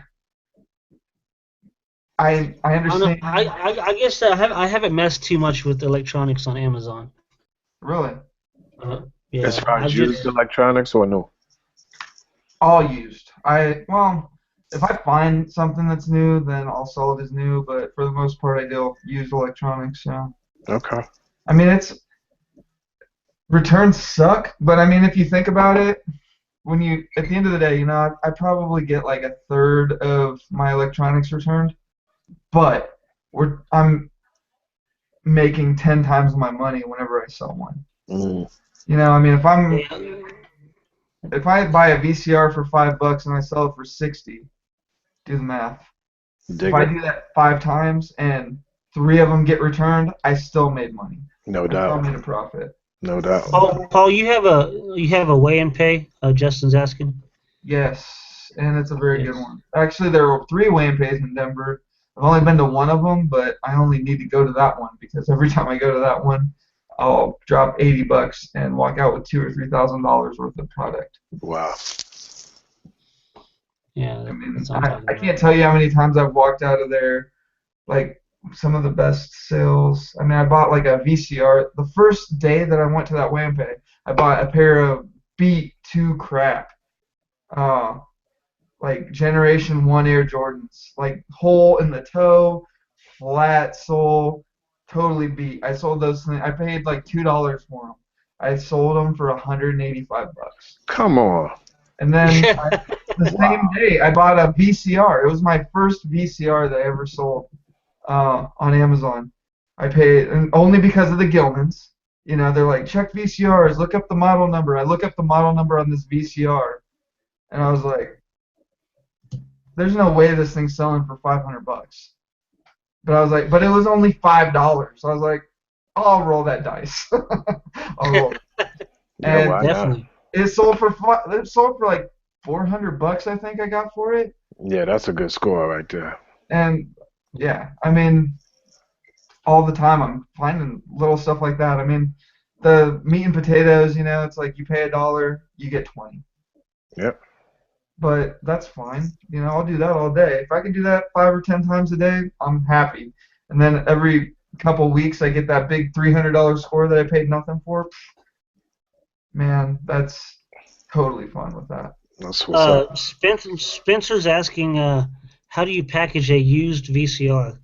I understand.
I guess I haven't messed too much with electronics on Amazon.
Really?
Yeah.
As far as
I've
used
just-
electronics or no?
All used. Well, if I find something that's new, then I'll sell it as new. But for the most part, I deal used electronics. Yeah.
Okay.
I mean, returns suck, but I mean, if you think about it, when you at the end of the day, I probably get like a third of my electronics returned, but I'm making 10 times my money whenever I sell one.
Mm.
I mean,
Yeah.
if I buy a VCR for $5 and I sell it for 60, do the math.
Dig
If I
it.
do that 5 times and 3 of them get returned, I still made money.
No
I still
doubt.
made a profit.
No doubt.
Paul, you have a weigh and pay. Justin's asking.
Yes, and it's a very good
Yes.
one. Actually, there are 3 weigh-in pays in Denver. I've only been to one of them, but I only need to go to that one because every time I go to that one, I'll drop $80 and walk out with $2,000 or $3,000 worth of product.
Wow.
Yeah,
I mean,
that's what I'm talking
I
about.
can't tell you how many times I've walked out of there, like some of the best sales. I mean, I bought like a VCR. The first day that I went to that weigh-in pay, I bought a pair of Beat 2 crap. Like Generation 1 Air Jordans, like hole in the toe, flat sole, totally beat. I sold those things. I paid like $2 for them. I sold them for $185.
Come on.
And then the
Wow.
same day, I bought a VCR. It was my first VCR that I ever sold on Amazon. I paid, and only because of the Gilmans. They're like, check VCRs, look up the model number. I look up the model number on this VCR, and I was like, there's no way this thing's selling for $500. But I was like, but it was only $5. So I was like, I'll roll that dice. I'll roll.
Yeah,
And
why not?
Definitely.
it sold for like $400, I think I got for it.
Yeah, that's a good score right there.
And yeah, I mean, all the time I'm finding little stuff like that. I mean, the meat and potatoes, it's like you pay $1, you get 20.
Yep.
But that's fine. I'll do that all day. If I can do that 5 or 10 times a day, I'm happy. And then every couple weeks I get that big $300 score that I paid nothing for. Man, that's totally fine with that.
That's what's up.
Spencer's asking, how do you package a used VCR?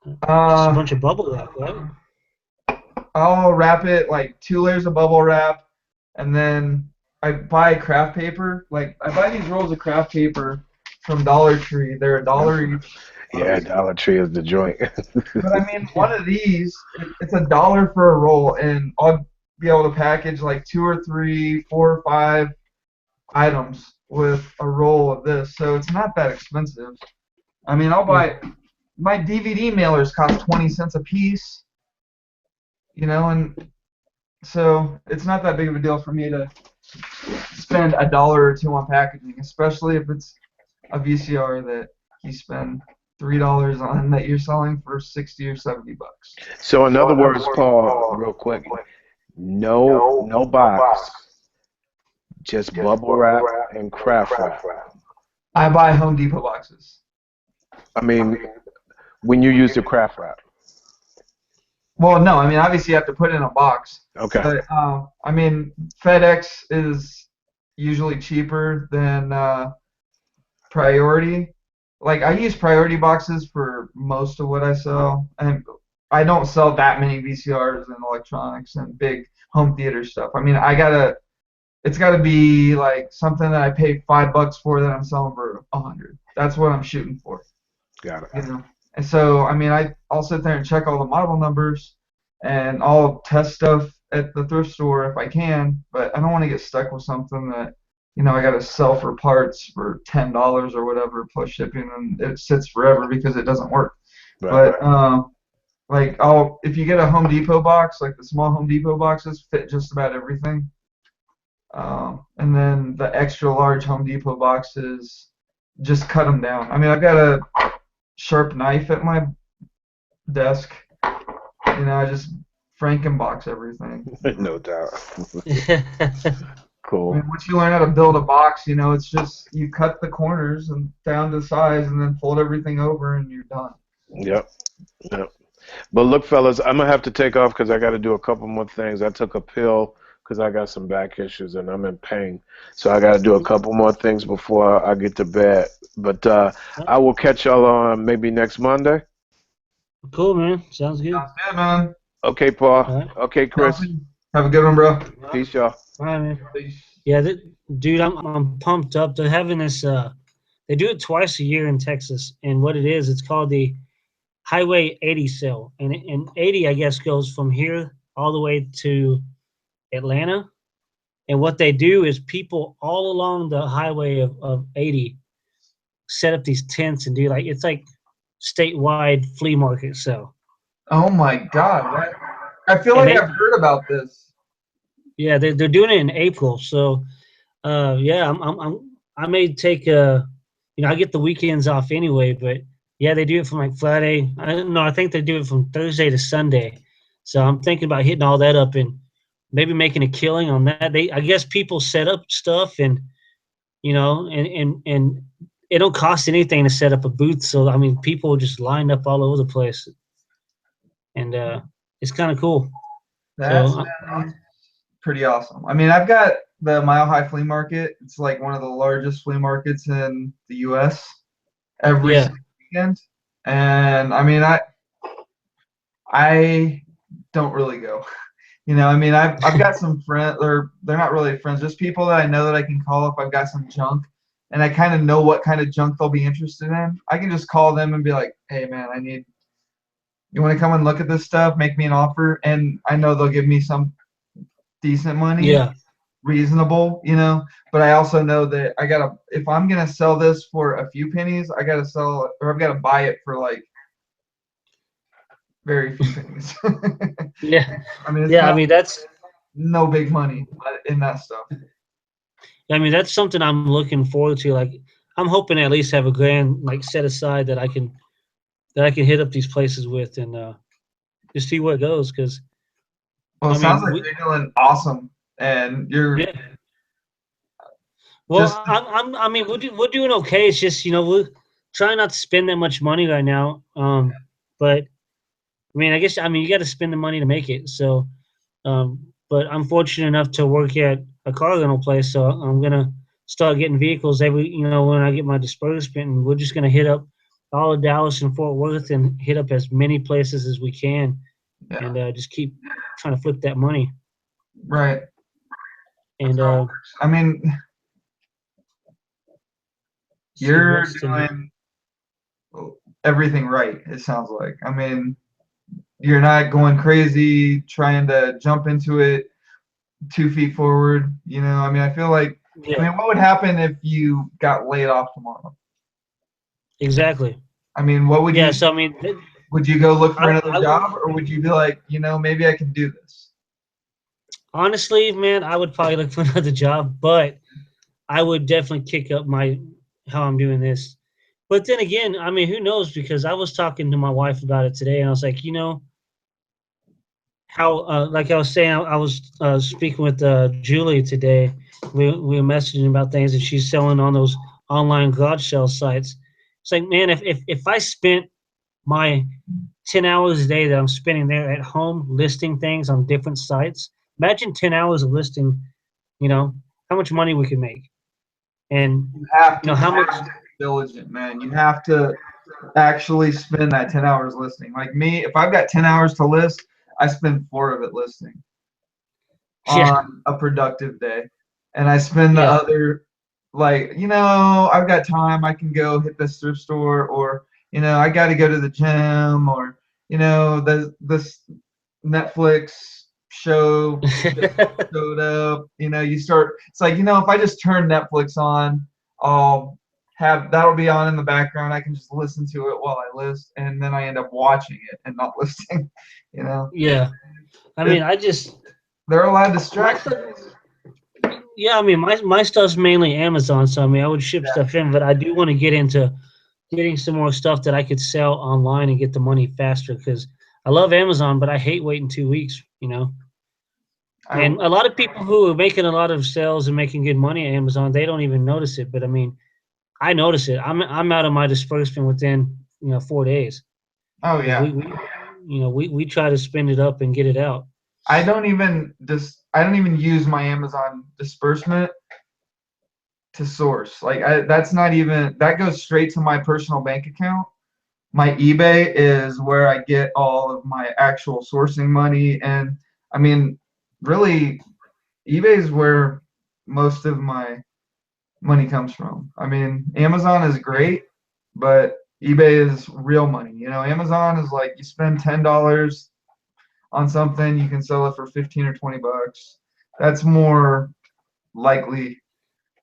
Just a bunch of bubble wrap, right?
I'll wrap it like 2 layers of bubble wrap, and then I buy craft paper. Like I buy these rolls of craft paper from Dollar Tree. They're $1 each.
Yeah, Dollar Tree is the joint.
But I mean, one of these, it's $1 for a roll, and I'll be able to package like 2 or 3, 4 or 5 items with a roll of this. So it's not that expensive. I mean, I'll buy my DVD mailers cost 20 cents a piece. And so it's not that big of a deal for me to spend $1 or $2 on packaging, especially if it's a VCR that you spend $3 on that you're selling for $60 or $70.
So in other words, Paul, real quick, no box, just bubble wrap and craft wrap.
I buy Home Depot boxes.
I mean, when you use the craft wrap.
Well, no, I mean, obviously you have to put it in a box.
Okay.
But, I mean, FedEx is usually cheaper than Priority. Like, I use Priority boxes for most of what I sell. And I don't sell that many VCRs and electronics and big home theater stuff. I mean, it's got to be like something that I pay $5 for that I'm selling for $100. That's what I'm shooting for.
Got it.
And so, I mean, I'll sit there and check all the model numbers, and I'll test stuff at the thrift store if I can, but I don't want to get stuck with something that, I got to sell for parts for $10 or whatever plus shipping, and it sits forever because it doesn't work.
Right.
But, like, if you get a Home Depot box, like the small Home Depot boxes fit just about everything. And then the extra large Home Depot boxes, just cut them down. I mean, I've got a sharp knife at my desk. I just Frankenbox everything.
No doubt.
I
Cool.
mean, once you learn how to build a box, it's just you cut the corners and down to size, and then fold everything over, and you're done.
Yep. But look, fellas, I'm gonna have to take off because I got to do a couple more things. I took a pill because I got some back issues and I'm in pain, so I got to do a couple more things before I get to bed. But I will catch y'all on maybe next Monday.
Cool, man. Sounds good.
Sounds good, man.
Okay, Paul.
All right.
Okay, Chris.
Have a good one, bro.
Peace, y'all.
All right, man. Yeah, dude, I'm pumped up. They're having this. They do it twice a year in Texas, and what it is, it's called the Highway 80 sale, and 80, I guess, goes from here all the way to Atlanta. And what they do is people all along the highway of 80 set up these tents and do like it's like statewide flea market sale.
Oh my God. I feel
And
like I've heard about this.
yeah, they're doing it in April. So yeah, I may take I get the weekends off anyway, but yeah, they do it from like Friday. I don't know. I think they do it from Thursday to Sunday. So I'm thinking about hitting all that up and maybe making a killing on that. I guess people set up stuff and and it don't cost anything to set up a booth. So I mean, people just lined up all over the place, and it's kind of cool.
That
So
sounds pretty awesome. I mean, I've got the Mile High Flea Market. It's like one of the largest flea markets in the U.S. every
yeah,
single weekend. And I mean, I don't really go. I mean, I've got some friends, or they're not really friends, just people that I know that I can call if I've got some junk, and I kind of know what kind of junk they'll be interested in. I can just call them and be like, "Hey, man, you want to come and look at this stuff? Make me an offer," and I know they'll give me some decent money,
yeah,
reasonable, But I also know that if I'm gonna sell this for a few pennies, I gotta sell it, or I've got to buy it for like very few pennies.
yeah,
I mean, it's
yeah. I
not
mean, that's
no big money in that stuff.
something I'm looking forward to. Like, I'm hoping to at least have a grand like set aside that I can hit up these places with and just see where it goes. Because
Well,
I
it sounds
mean,
like you're doing awesome, and you're
yeah.
just
Well, I mean, we're doing okay. It's just we're trying not to spend that much money right now. But I mean, you got to spend the money to make it. So, but I'm fortunate enough to work at a car rental place, so I'm gonna start getting vehicles every when I get my disbursement, and we're just gonna hit up all of Dallas and Fort Worth and hit up as many places as we can,
yeah,
and just keep trying to flip that money.
right.
And
I mean,
see
you're
what's the
doing everything right. It sounds like. I mean, you're not going crazy trying to jump into it 2 feet forward. I mean, I feel like. I
yeah,
mean, what would happen if you got laid off tomorrow?
exactly.
I mean, what would
Yeah,
you
so I mean,
would you go look for another
I would
job, or would you be like, maybe I can do this?
honestly, man, I would probably look for another job, but I would definitely kick up my how I'm doing this. But then again, I mean, who knows? Because I was talking to my wife about it today, and I was like, how like I was saying, I was speaking with Julie today. We were messaging about things, and she's selling on those online garage sale sites. It's like, man, if I spent my 10 hours a day that I'm spending there at home listing things on different sites, imagine 10 hours of listing, how much money we could make. And
You have to
how much
be diligent, man. You have to actually spend that 10 hours listening. Like me, if I've got 10 hours to list, I spend 4 of it listening
yeah,
on a productive day. And I spend the
yeah.
other, like, I've got time. I can go hit this thrift store, or, I got to go to the gym, or, this Netflix show just showed up. It's like, if I just turn Netflix on, I'll that'll be on in the background. I can just listen to it while I list, and then I end up watching it and not listening.
Yeah. I
it,
mean,
they're a lot of
my
distractions.
yeah, I mean, my stuff's mainly Amazon, so I mean, I would ship stuff in, but I do want to get into getting some more stuff that I could sell online and get the money faster because I love Amazon, but I hate waiting 2 weeks. And a lot of people who are making a lot of sales and making good money at Amazon, they don't even notice it. But I mean, I notice it. I'm out of my disbursement within 4 days
Oh
because
yeah.
we try to spend it up and get it out.
I don't even use my Amazon disbursement to source. Like that's not even that goes straight to my personal bank account. My eBay is where I get all of my actual sourcing money, and I mean, really, eBay is where most of my money comes from. I mean, Amazon is great, but eBay is real money. You know, Amazon is like you spend $10 on something, you can sell it for 15 or $20. That's more likely,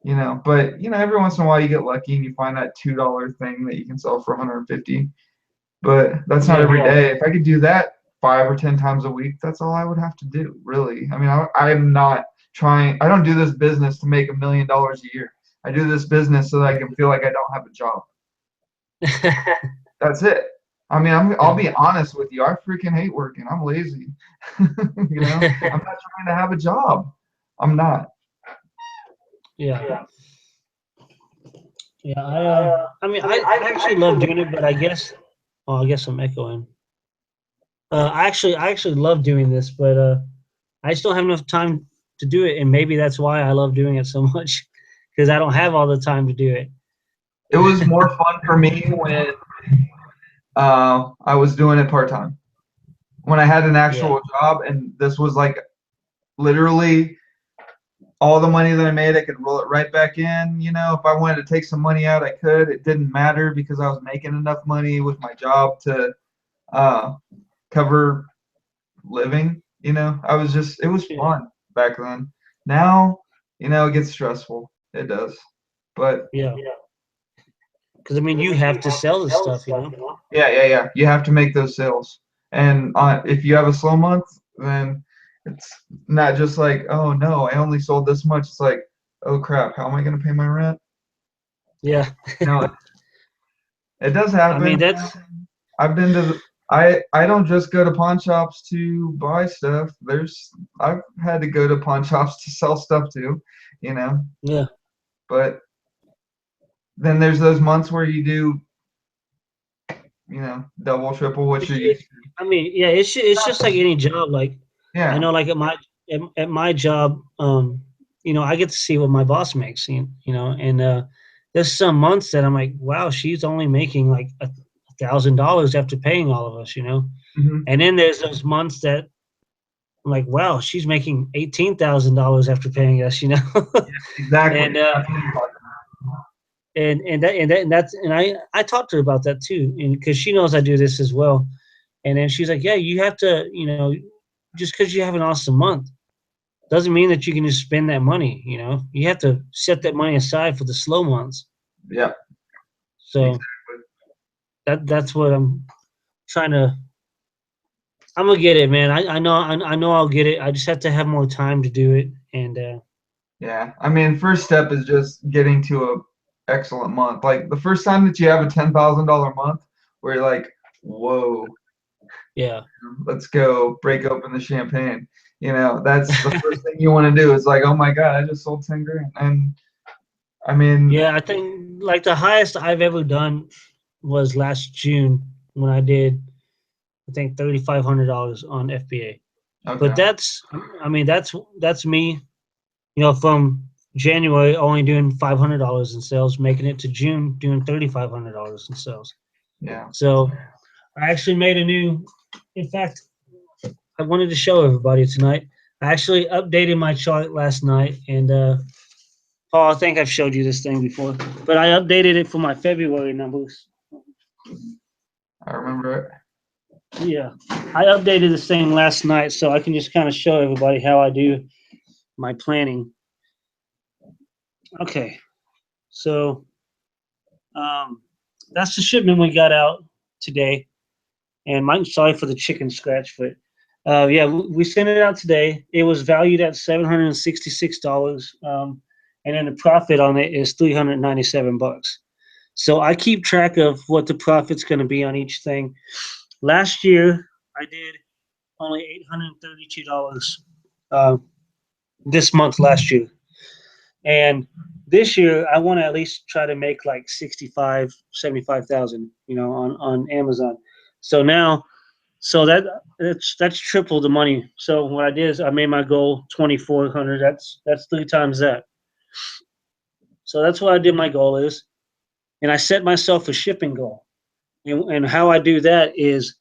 you know. But you know, every once in a while you get lucky and you find that $2 thing that you can sell for 150. But that's not
Yeah.
every day. If I could do that 5 or 10 times a week, that's all I would have to do, really. I mean, I'm not trying. I don't do this business to make $1 million a year. I do this business so that I can feel like I don't have a job. That's it. I mean, I'll be honest with you. I freaking hate working. I'm lazy. You know, I'm not trying to have a job. I'm not.
Yeah. Yeah. I mean, I actually love doing it, but I guess, oh, I guess I'm echoing. I actually love doing this, but I just don't have enough time to do it, and maybe that's why I love doing it so much, because I don't have all the time to do it.
It was more fun for me when I was doing it part time. When I had an
Yeah.
actual job, and this was like literally all the money that I made, I could roll it right back in. You know, if I wanted to take some money out, I could. It didn't matter because I was making enough money with my job to cover living. You know, it was
Yeah.
fun back then. Now, you know, it gets stressful. It does. But
Yeah. Because I mean, you have to sell this stuff, you know.
yeah. You have to make those sales. And if you have a slow month, then it's not just like, oh no, I only sold this much. It's like, oh crap, how am I going to pay my rent?
Yeah.
You know, it does
I mean,
happen.
that's
I've been to I don't just go to pawn shops to buy stuff. I've had to go to pawn shops to sell stuff too, you know.
yeah.
But then there's those months where you do, you know, double, triple what you're used
It's, I mean, yeah. It's just like any job. Like
to.
I
Yeah.
know, like at my job, you know, I get to see what my boss makes, you know, and there's some months that I'm like, wow, she's only making like $1,000 after paying all of us, you know.
Hmm.
And then there's those months that I'm like, wow, she's making $18,000 after paying us, you know.
Exactly.
and
That's what I'm talking
and that's and I talked to her about that too, and because she knows I do this as well. And then she's like, yeah, you have to, you know, just because you have an awesome month doesn't mean that you can just spend that money. You know, you have to set that money aside for the slow months.
about. Yeah.
So
Exactly.
that's what I'm trying to. I'm gonna get it, man. I know I'll get it. I just have to have more time to do it. And
Yeah. I mean, first step is just getting to a excellent month. Like the first time that you have a $10,000 month where you're like, whoa,
yeah,
let's go break open the champagne. You know, that's the first thing you want to do. It's like, oh my God, I just sold 10 grand. And I mean,
yeah. I think like the highest I've ever done was last June when I did, I think $3,500 on FBA. But
okay.
that's, I mean, that's me. You know, from January only doing $500 in sales, making it to June doing $3,500 in sales.
Yeah.
So I actually made a new. In fact, I wanted to show everybody tonight. I actually updated my chart last night, and Paul, I think I've showed you this thing before, but I updated it for my February numbers.
I remember it.
Yeah, I updated this thing last night, so I can just kind of show everybody how I do my planning. Okay, so that's the shipment we got out today. And Mike, sorry for the chicken scratch, but yeah, we sent it out today. It was valued at $766, and then the profit on it is $397. So I keep track of what the profit's going to be on each thing. Last year, I did only $832 this month last year, and this year I want to at least try to make like 65, 75,000, you know, on Amazon. So now, so that's triple the money. So what I did is I made my goal 2,400. That's three times that. So that's what I did. My goal is, and I set myself a shipping goal. And how I do that is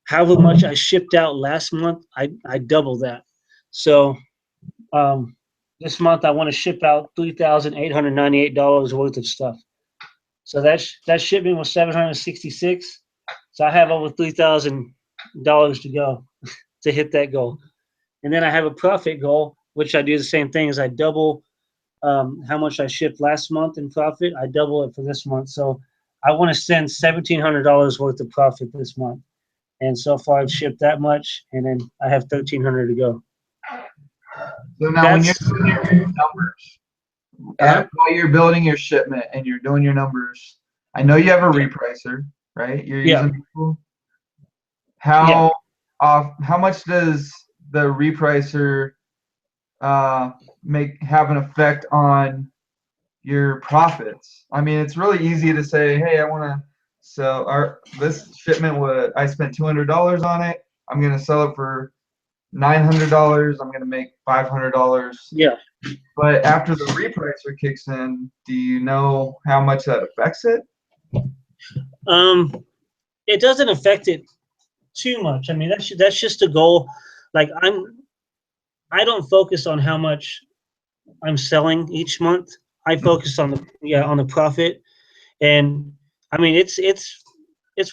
however much I shipped out last month, I double that. So this month I want to ship out $3,898 worth of stuff. So that shipment was 766. So I have over $3,000 to go to hit that goal. And then I have a profit goal, which I do the same thing as I double how much I shipped last month in profit. I double it for this month. So I want to send $1,700 worth of profit this month. And so far I've shipped that much, and then I have 1,300 to go.
So now when you're doing your numbers, while you're building your shipment and you're doing your numbers, I know you have a repricer, right? You're using people. How much does the repricer have an effect on your profits? I mean, it's really easy to say, hey, I want to sell this shipment. I spent $200 on it. I'm going to sell it for $900. I'm going to make $500.
Yeah.
But after the repricer kicks in, do you know how much that affects it?
It doesn't affect it too much. I mean, that's just a goal. Like I don't focus on how much I'm selling each month. I focus on the profit, and I mean it's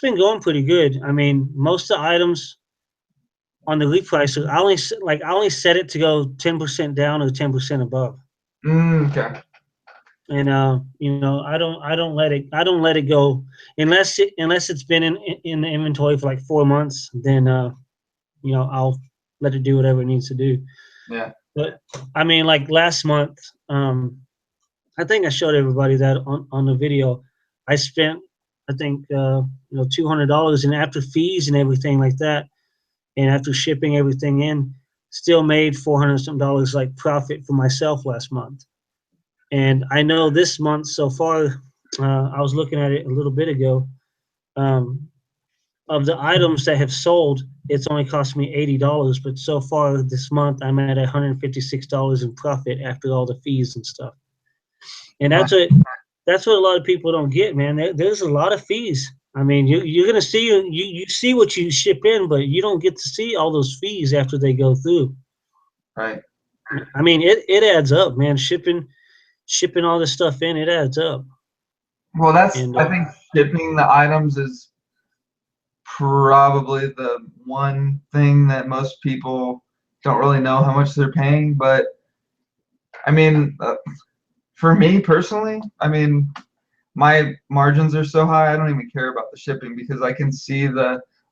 been going pretty good. I mean, most of the items on the repricer, I only set it to go 10% down or 10% above.
Okay.
And I don't let it go unless it's been in the inventory for like 4 months. Then I'll let it do whatever it needs to do.
Yeah.
But I mean, like last month, I think I showed everybody that on the video. I spent, I think, $200, and after fees and everything like that, and after shipping everything in, still made $400 some like profit for myself last month. And I know this month so far, I was looking at it a little bit ago. Of the items that have sold, it's only cost me $80, but so far this month I'm at $156 in profit after all the fees and stuff. And that's what a lot of people don't get, man. There's a lot of fees. I mean, you're gonna see you see what you ship in, but you don't get to see all those fees after they go through.
Right.
I mean, it adds up, man. Shipping all this stuff in, it adds up.
Well, I think shipping the items is probably the one thing that most people don't really know how much they're paying. But I mean, for me personally, I mean, my margins are so high, I don't even care about the shipping because I can see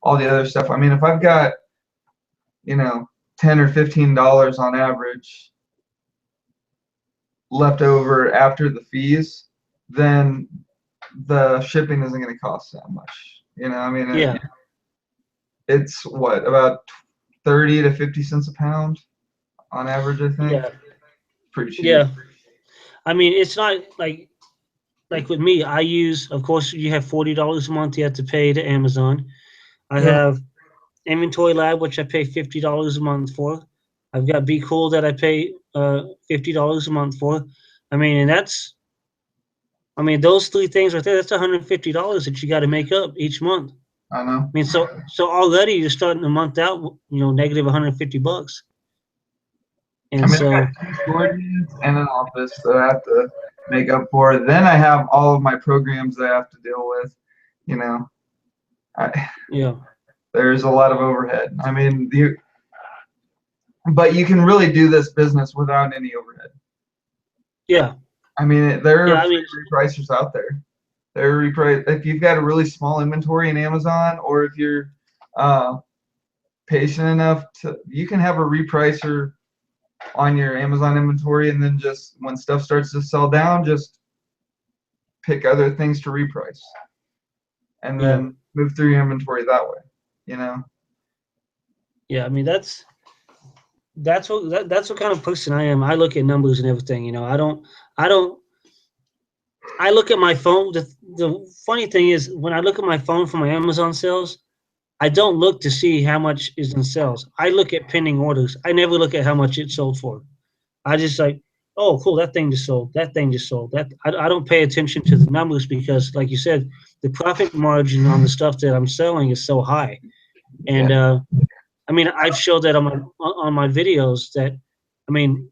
all the other stuff. I mean, if I've got, $10 or $15 on average left over after the fees, then the shipping isn't going to cost that much. I mean, it's what, about 30 to 50 cents a pound on average, I think.
Yeah.
Pretty cheap.
Yeah. I mean, it's not like with me, I use, of course, you have $40 a month you have to pay to Amazon. I have Inventory Lab, which I pay $50 a month for. I've got Be Cool that I pay $50 a month for. I mean, and those three things right there, that's $150 that you got to make up each month.
I know.
I mean, so already you're starting the month out, negative $150. And
I've got 2 storage units and an office that I have to make up for. Then I have all of my programs that I have to deal with. There's a lot of overhead. I mean, but you can really do this business without any overhead.
Yeah.
I mean, there are repricers out there. If you've got a really small inventory in Amazon, or if you're patient enough you can have a repricer on your Amazon inventory, and then just when stuff starts to sell down, just pick other things to reprice, and then move through your inventory that way.
Yeah, I mean that's what kind of person I am. I look at numbers and everything. I look at my phone. The funny thing is, when I look at my phone for my Amazon sales, I don't look to see how much is in sales. I look at pending orders. I never look at how much it sold for. I just like, oh, cool, that thing just sold. That thing just sold. I don't pay attention to the numbers because, like you said, the profit margin on the stuff that I'm selling is so high. And I mean, I've showed that on my videos that, I mean,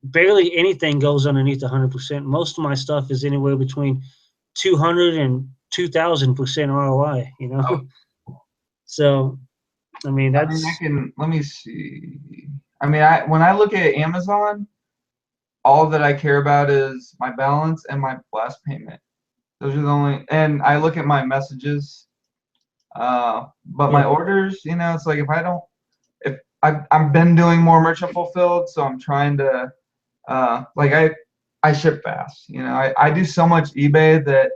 barely anything goes underneath 100%. Most of my stuff is anywhere between 200 and 2,000% ROI. You know,
Oh.
so I mean
I mean,
that's
let me see. I mean, when I look at Amazon, all that I care about is my balance and my last payment. Those are the only, and I look at my messages. But my
yeah.
orders, you know, it's like if I don't, if I've been doing more merchant fulfilled, so I'm trying to, like I ship fast. You know, I do so much eBay that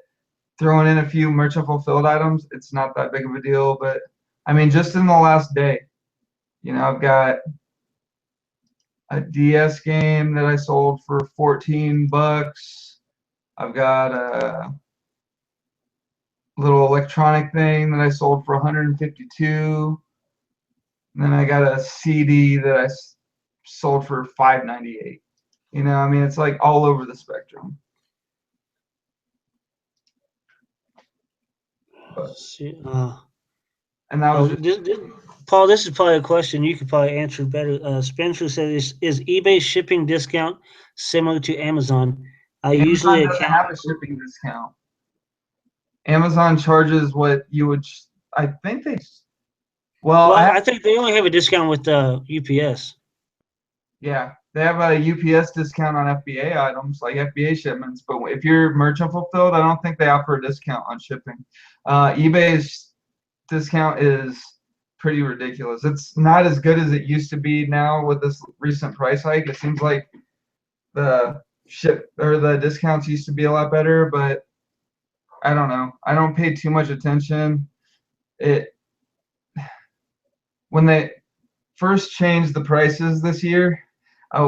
throwing in a few merchant fulfilled items, it's not that big of a deal. But I mean, just in the last day, you know, I've got a DS game that I sold for $14. I've got a little electronic thing that I sold for 152. And then I got a CD that I sold for 598. You know, I mean, it's like all over the spectrum. But
See,
and that was just
Paul, this is probably a question you could probably answer better. Spencer says, "Is eBay shipping discount similar to Amazon? I
Amazon
usually
doesn't
account."
have a shipping discount. Amazon charges what you would. I think they. Well,
Well,
I have.
I think they only have a discount with UPS.
Yeah, they have a UPS discount on FBA items, like FBA shipments. But if you're merchant fulfilled, I don't think they offer a discount on shipping. eBay's discount is pretty ridiculous. It's not as good as it used to be now with this recent price hike. It seems like the ship or the discounts used to be a lot better, but I don't know. I don't pay too much attention. It when they first changed the prices this year, I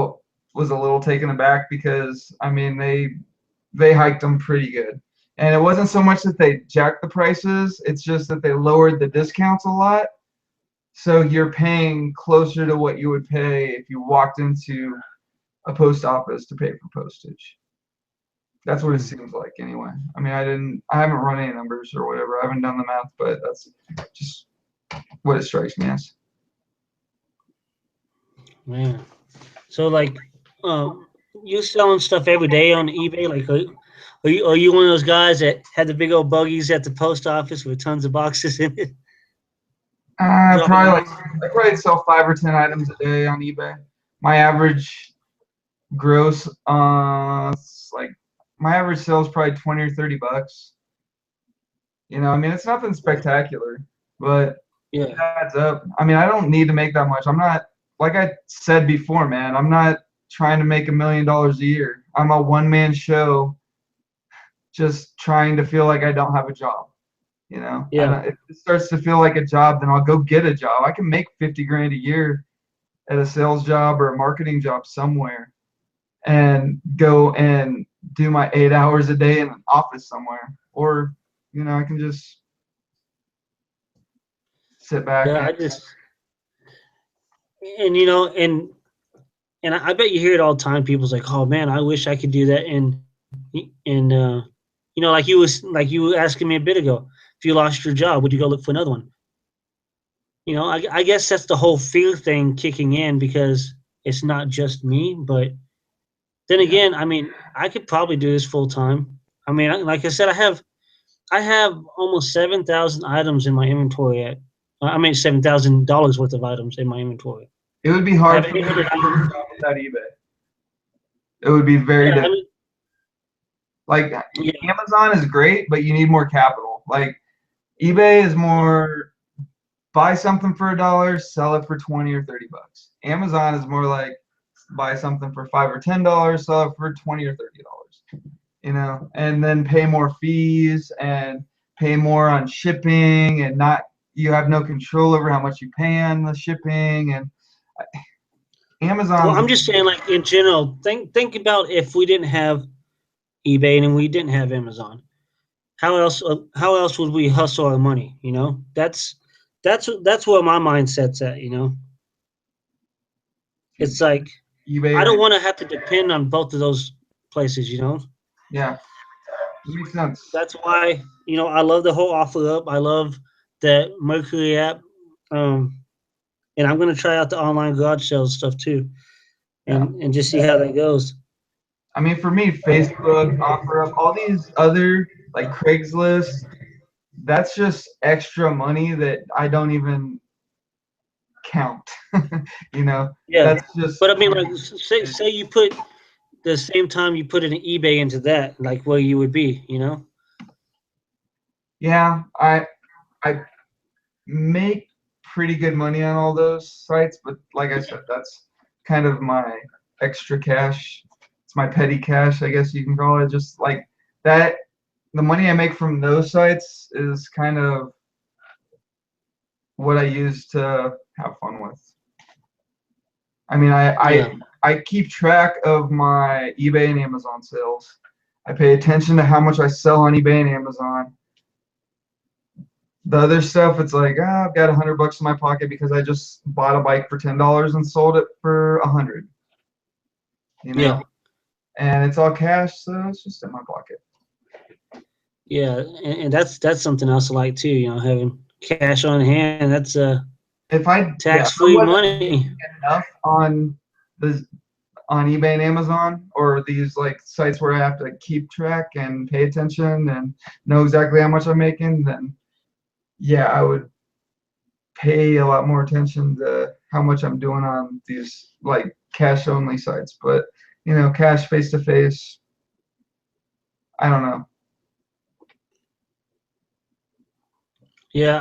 was a little taken aback because I mean they hiked them pretty good. And it wasn't so much that they jacked the prices, it's just that they lowered the discounts a lot. So you're paying closer to what you would pay if you walked into a post office to pay for postage. That's what it seems like anyway. I mean, I haven't run any numbers or whatever. I haven't done the math, but that's just what it strikes me as.
Man, so like, you selling stuff every day on eBay? Like, are you one of those guys that had the big old buggies at the post office with tons of boxes in it? Dropping
Probably
them
like
off?
I probably sell 5 or 10 items a day on eBay. My average gross, like my average sale is probably 20 or $30. You know, I mean, it's nothing spectacular, but it
Yeah,
adds up. I mean, I don't need to make that much. I'm not, like I said before, man, I'm not trying to make $1 million a year. I'm a one-man show just trying to feel like I don't have a job. You know, I
yeah.
don't, if it starts to feel like a job, then I'll go get a job. I can make 50 grand a year at a sales job or a marketing job somewhere and go and do my 8 hours a day in an office somewhere. Or, you know, I can just sit back
Yeah,
and
I just and you know and I bet you hear it all the time. People's like, "Oh man, I wish I could do that." And you know, like you were asking me a bit ago, if you lost your job, would you go look for another one? You know, I guess that's the whole fear thing kicking in because it's not just me. But then
yeah.
again, I mean, I could probably do this full time. I mean, like I said, I have almost 7,000 items in my inventory. I mean, $7,000 worth of items in my inventory.
It would be
I
hard
have
for me to
800
do this
items.
job without eBay. It would be very
Yeah, I
difficult.
mean,
Like
yeah,
Amazon is great, but you need more capital. Like eBay is more buy something for $1, sell it for 20 or $30. Amazon is more like buy something for $5 or $10, sell it for 20 or $30. You know, and then pay more fees and pay more on shipping and not you have no control over how much you pay on the shipping and
well,
Amazon's
I'm just saying, like in general, think about if we didn't have eBay and we didn't have Amazon. How else would we hustle our money? You know, that's where my mindset's at. You know, it's like
eBay
I
or
don't want to have to depend on both of those places. You know,
yeah, makes sense.
that's why I love the whole offer up. I love the Mercury app. Um, and I'm gonna try out the online garage sales stuff too,
Yeah.
and just see how that goes.
I mean, for me, Facebook, OfferUp, all these other like Craigslist, that's just extra money that I don't even count. You know,
Yeah,
that's just
but I mean, like, say you put the same time you put an eBay into that, like where you would be, you know?
yeah. I make pretty good money on all those sites, but like I said, that's kind of my extra cash. It's my petty cash, I guess you can call it. Just like that, the money I make from those sites is kind of what I use to have fun with. I mean,
Yeah,
I keep track of my eBay and Amazon sales. I pay attention to how much I sell on eBay and Amazon. The other stuff, it's like, I've got $100 in my pocket because I just bought a bike for $10 and sold it for $100. You know,
yeah,
and it's all cash, so it's just in my pocket.
yeah, and that's something else I like too. You know, having cash on hand. That's
If I
tax-free
wasn't
money.
making enough on the on eBay and Amazon or these like sites where I have to keep track and pay attention and know exactly how much I'm making, then yeah, I would pay a lot more attention to how much I'm doing on these like cash only sites. But cash face to face, I don't know.
Yeah,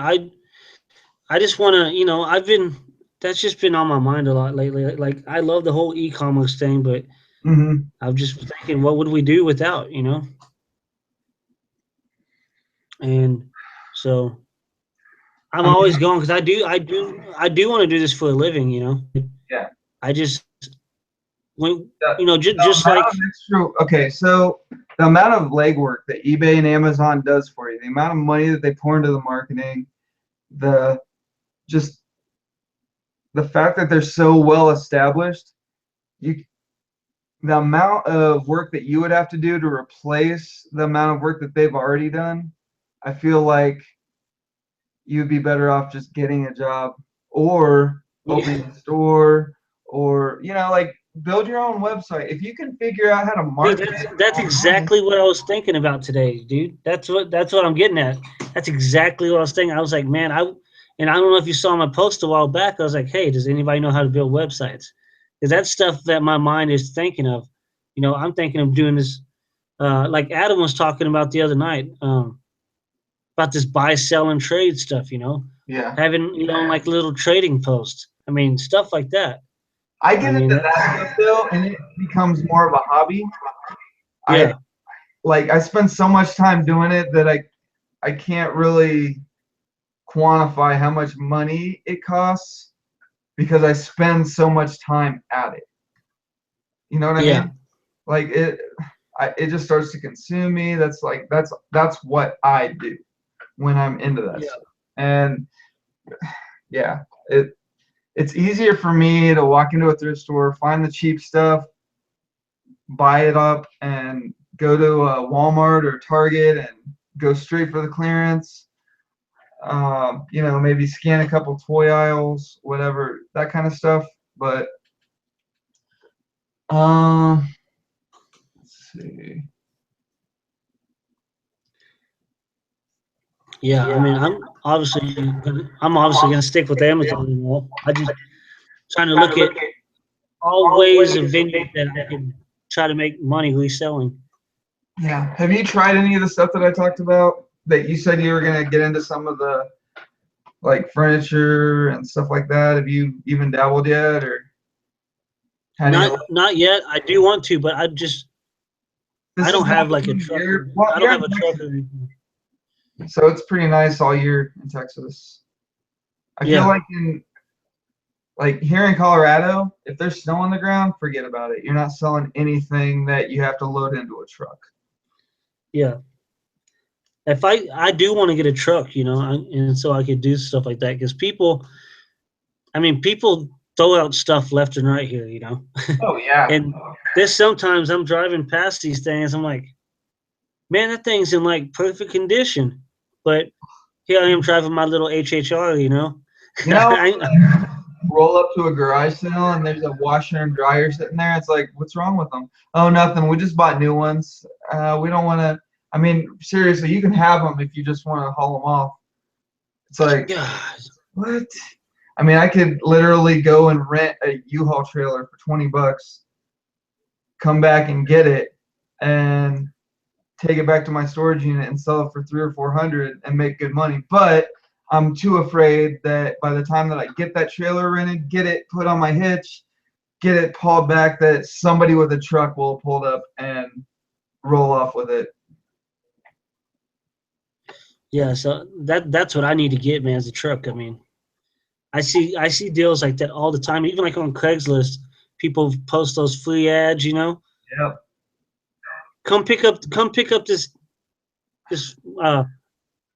I just want to, that's just been on my mind a lot lately. Like I love the whole e-commerce thing, but
Hmm.
I've just been thinking, what would we do without, And so I'm
I mean,
always going because I do want to do this for a living.
yeah.
I just when
The, the
just
amount
like
of extra, okay, so the amount of legwork that eBay and Amazon does for you, the amount of money that they pour into the marketing, the just the fact that they're so well established, you the amount of work that you would have to do to replace the amount of work that they've already done, I feel like you'd be better off just getting a job or
yeah,
opening a store or like build your own website. If you can figure out how to
dude,
market
that's
online,
exactly what I was thinking about today, dude. That's what I'm getting at. That's exactly what I was thinking. I was like, man, and I don't know if you saw my post a while back. I was like, hey, does anybody know how to build websites? Because that's stuff that my mind is thinking of. I'm thinking of doing this. Like Adam was talking about the other night, about this buy, sell, and trade stuff.
yeah.
Having like little trading posts. I mean, stuff like that.
I
I
get
mean,
into
that's
that stuff though, and it becomes more of a hobby. I
yeah,
I spend so much time doing it that I can't really quantify how much money it costs because I spend so much time at it. You know what I
yeah,
mean? Like it just starts to consume me. That's what I do when I'm into that
yeah,
stuff. And yeah, it's easier for me to walk into a thrift store, find the cheap stuff, buy it up, and go to a Walmart or Target and go straight for the clearance. Maybe scan a couple toy aisles, whatever, that kind of stuff. But let's see.
yeah. I mean, I'm obviously gonna stick with Amazon anymore. I just trying to look at all ways of venues that I can try to make money reselling.
Yeah. Have you tried any of the stuff that I talked about? That you said you were gonna get into some of the like furniture and stuff like that. Have you even dabbled yet, or had any?
Not yet. I do want to, but I
This is
don't
not
have like a
the
truck.
year. Well,
I don't
you're
have
in
a truck
Texas,
or anything.
so it's pretty nice all year in Texas. I feel
Yeah,
like here in Colorado, if there's snow on the ground, forget about it. You're not selling anything that you have to load into a truck.
yeah. If I do want to get a truck, and so I could do stuff like that because people throw out stuff left and right here.
Oh yeah.
And there's sometimes I'm driving past these things, I'm like, man, that thing's in like perfect condition, but here I am driving my little HHR.
You know,
I,
roll up to a garage sale and there's a washer and dryer sitting there. It's like, what's wrong with them? Oh, nothing. We just bought new ones. We don't want to. I mean, seriously, you can have them if you just want to haul them off. It's like,
God.
what? I mean, I could literally go and rent a U-Haul trailer for $20, come back and get it, and take it back to my storage unit and sell it for 300 or 400 and make good money. But I'm too afraid that by the time that I get that trailer rented, get it put on my hitch, get it hauled back, that somebody with a truck will pull up and roll off with it.
Yeah, so that's what I need to get, man, is a truck. I mean, I see deals like that all the time, even like on Craigslist. People post those free ads, you know.
Yep.
Come pick up this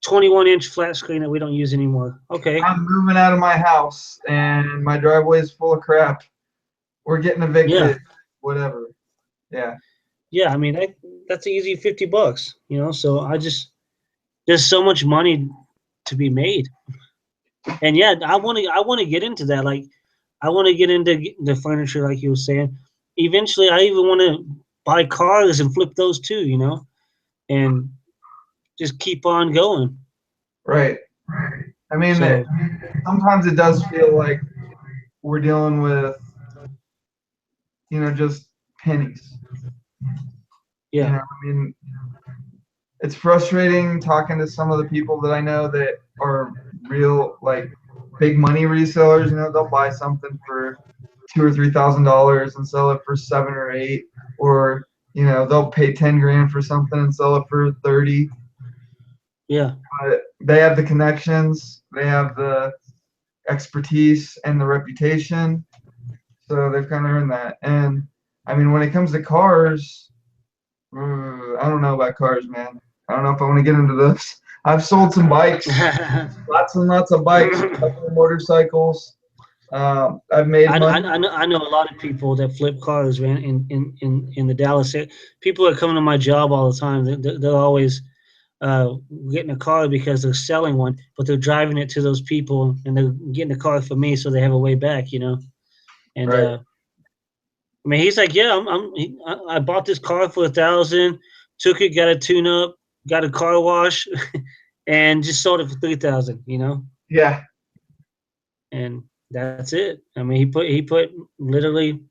21-inch flat screen that we don't use anymore. Okay.
I'm moving out of my house and my driveway is full of crap. We're getting evicted.
Yeah.
Whatever. Yeah.
Yeah, I mean that's an easy $50, you know. So there's so much money to be made, and yeah, I want to get into that. Like, I want to get into the furniture, like you were saying. Eventually, I even want to buy cars and flip those too, you know, and just keep on going.
Right. I mean,
So
sometimes it does feel like we're dealing with, just pennies.
yeah,
I mean, it's frustrating talking to some of the people that I know that are real, like, big money resellers. They'll buy something for $2,000 or $3,000 and sell it for 7 or 8, or they'll pay 10 grand for something and sell it for 30.
yeah,
But they have the connections, they have the expertise and the reputation, so they've kind of earned that. And I mean, when it comes to cars, I don't know about cars, man. I don't know if I want to get into this. I've sold some bikes, lots and lots of bikes, a couple of motorcycles. I've made money.
I know a lot of people that flip cars, man, in the Dallas area. People are coming to my job all the time. They're always getting a car because they're selling one, but they're driving it to those people, and they're getting a car for me, so they have a way back, you know. And
Right.
I mean, he's like, yeah, I bought this car for $1,000, took it, got a tune up, got a car wash, and just sold it for $3,000, you know.
Yeah.
And that's it. I mean, he put literally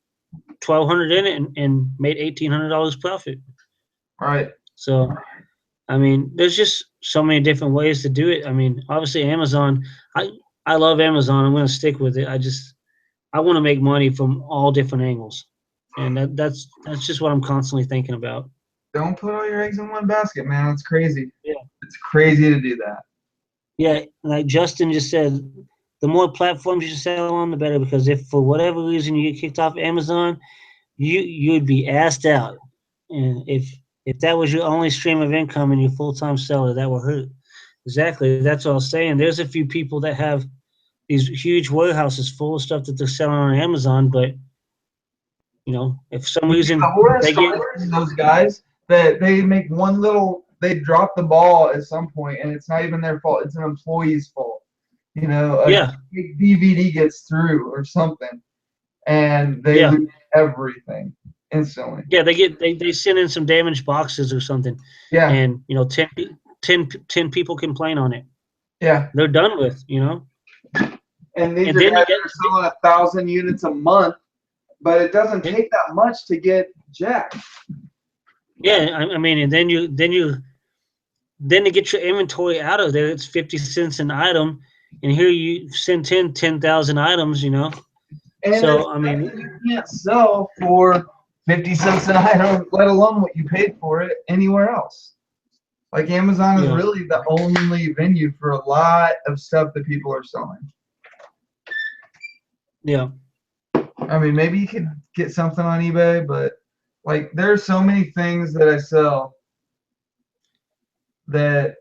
$1,200 in it and made $1,800 profit.
Right.
So, I mean, there's just so many different ways to do it. I mean, obviously Amazon. I love Amazon. I'm going to stick with it. I want to make money from all different angles, and that's just what I'm constantly thinking about.
Don't put all your eggs in one basket, man. It's crazy.
Yeah.
It's crazy to do that.
Yeah, like Justin just said, the more platforms you sell on, the better. Because if for whatever reason you get kicked off Amazon, you'd be assed out. And if that was your only stream of income and your full-time seller, that would hurt. Exactly. That's what I was saying. There's a few people that have these huge warehouses full of stuff that they're selling on Amazon, but if for some reason
The horror
they get
stories of those guys that they make they drop the ball at some point, and it's not even their fault. It's an employee's fault. A big DVD gets through or something, and they lose everything instantly.
Yeah, they send in some damaged boxes or something.
Yeah.
And 10 people complain on it.
Yeah.
They're done with,
And these
And
are
then
guys that are selling 1,000 units a month, but it doesn't take that much to get jacked.
Yeah, I mean, and then to get your inventory out of there, it's 50 cents an item, and here you send 10,000 items,
And
so I mean,
you can't sell for 50 cents an item, let alone what you paid for it anywhere else. Like Amazon is really the only venue for a lot of stuff that people are selling.
Yeah.
I mean, maybe you could get something on eBay, but like there are so many things that I sell that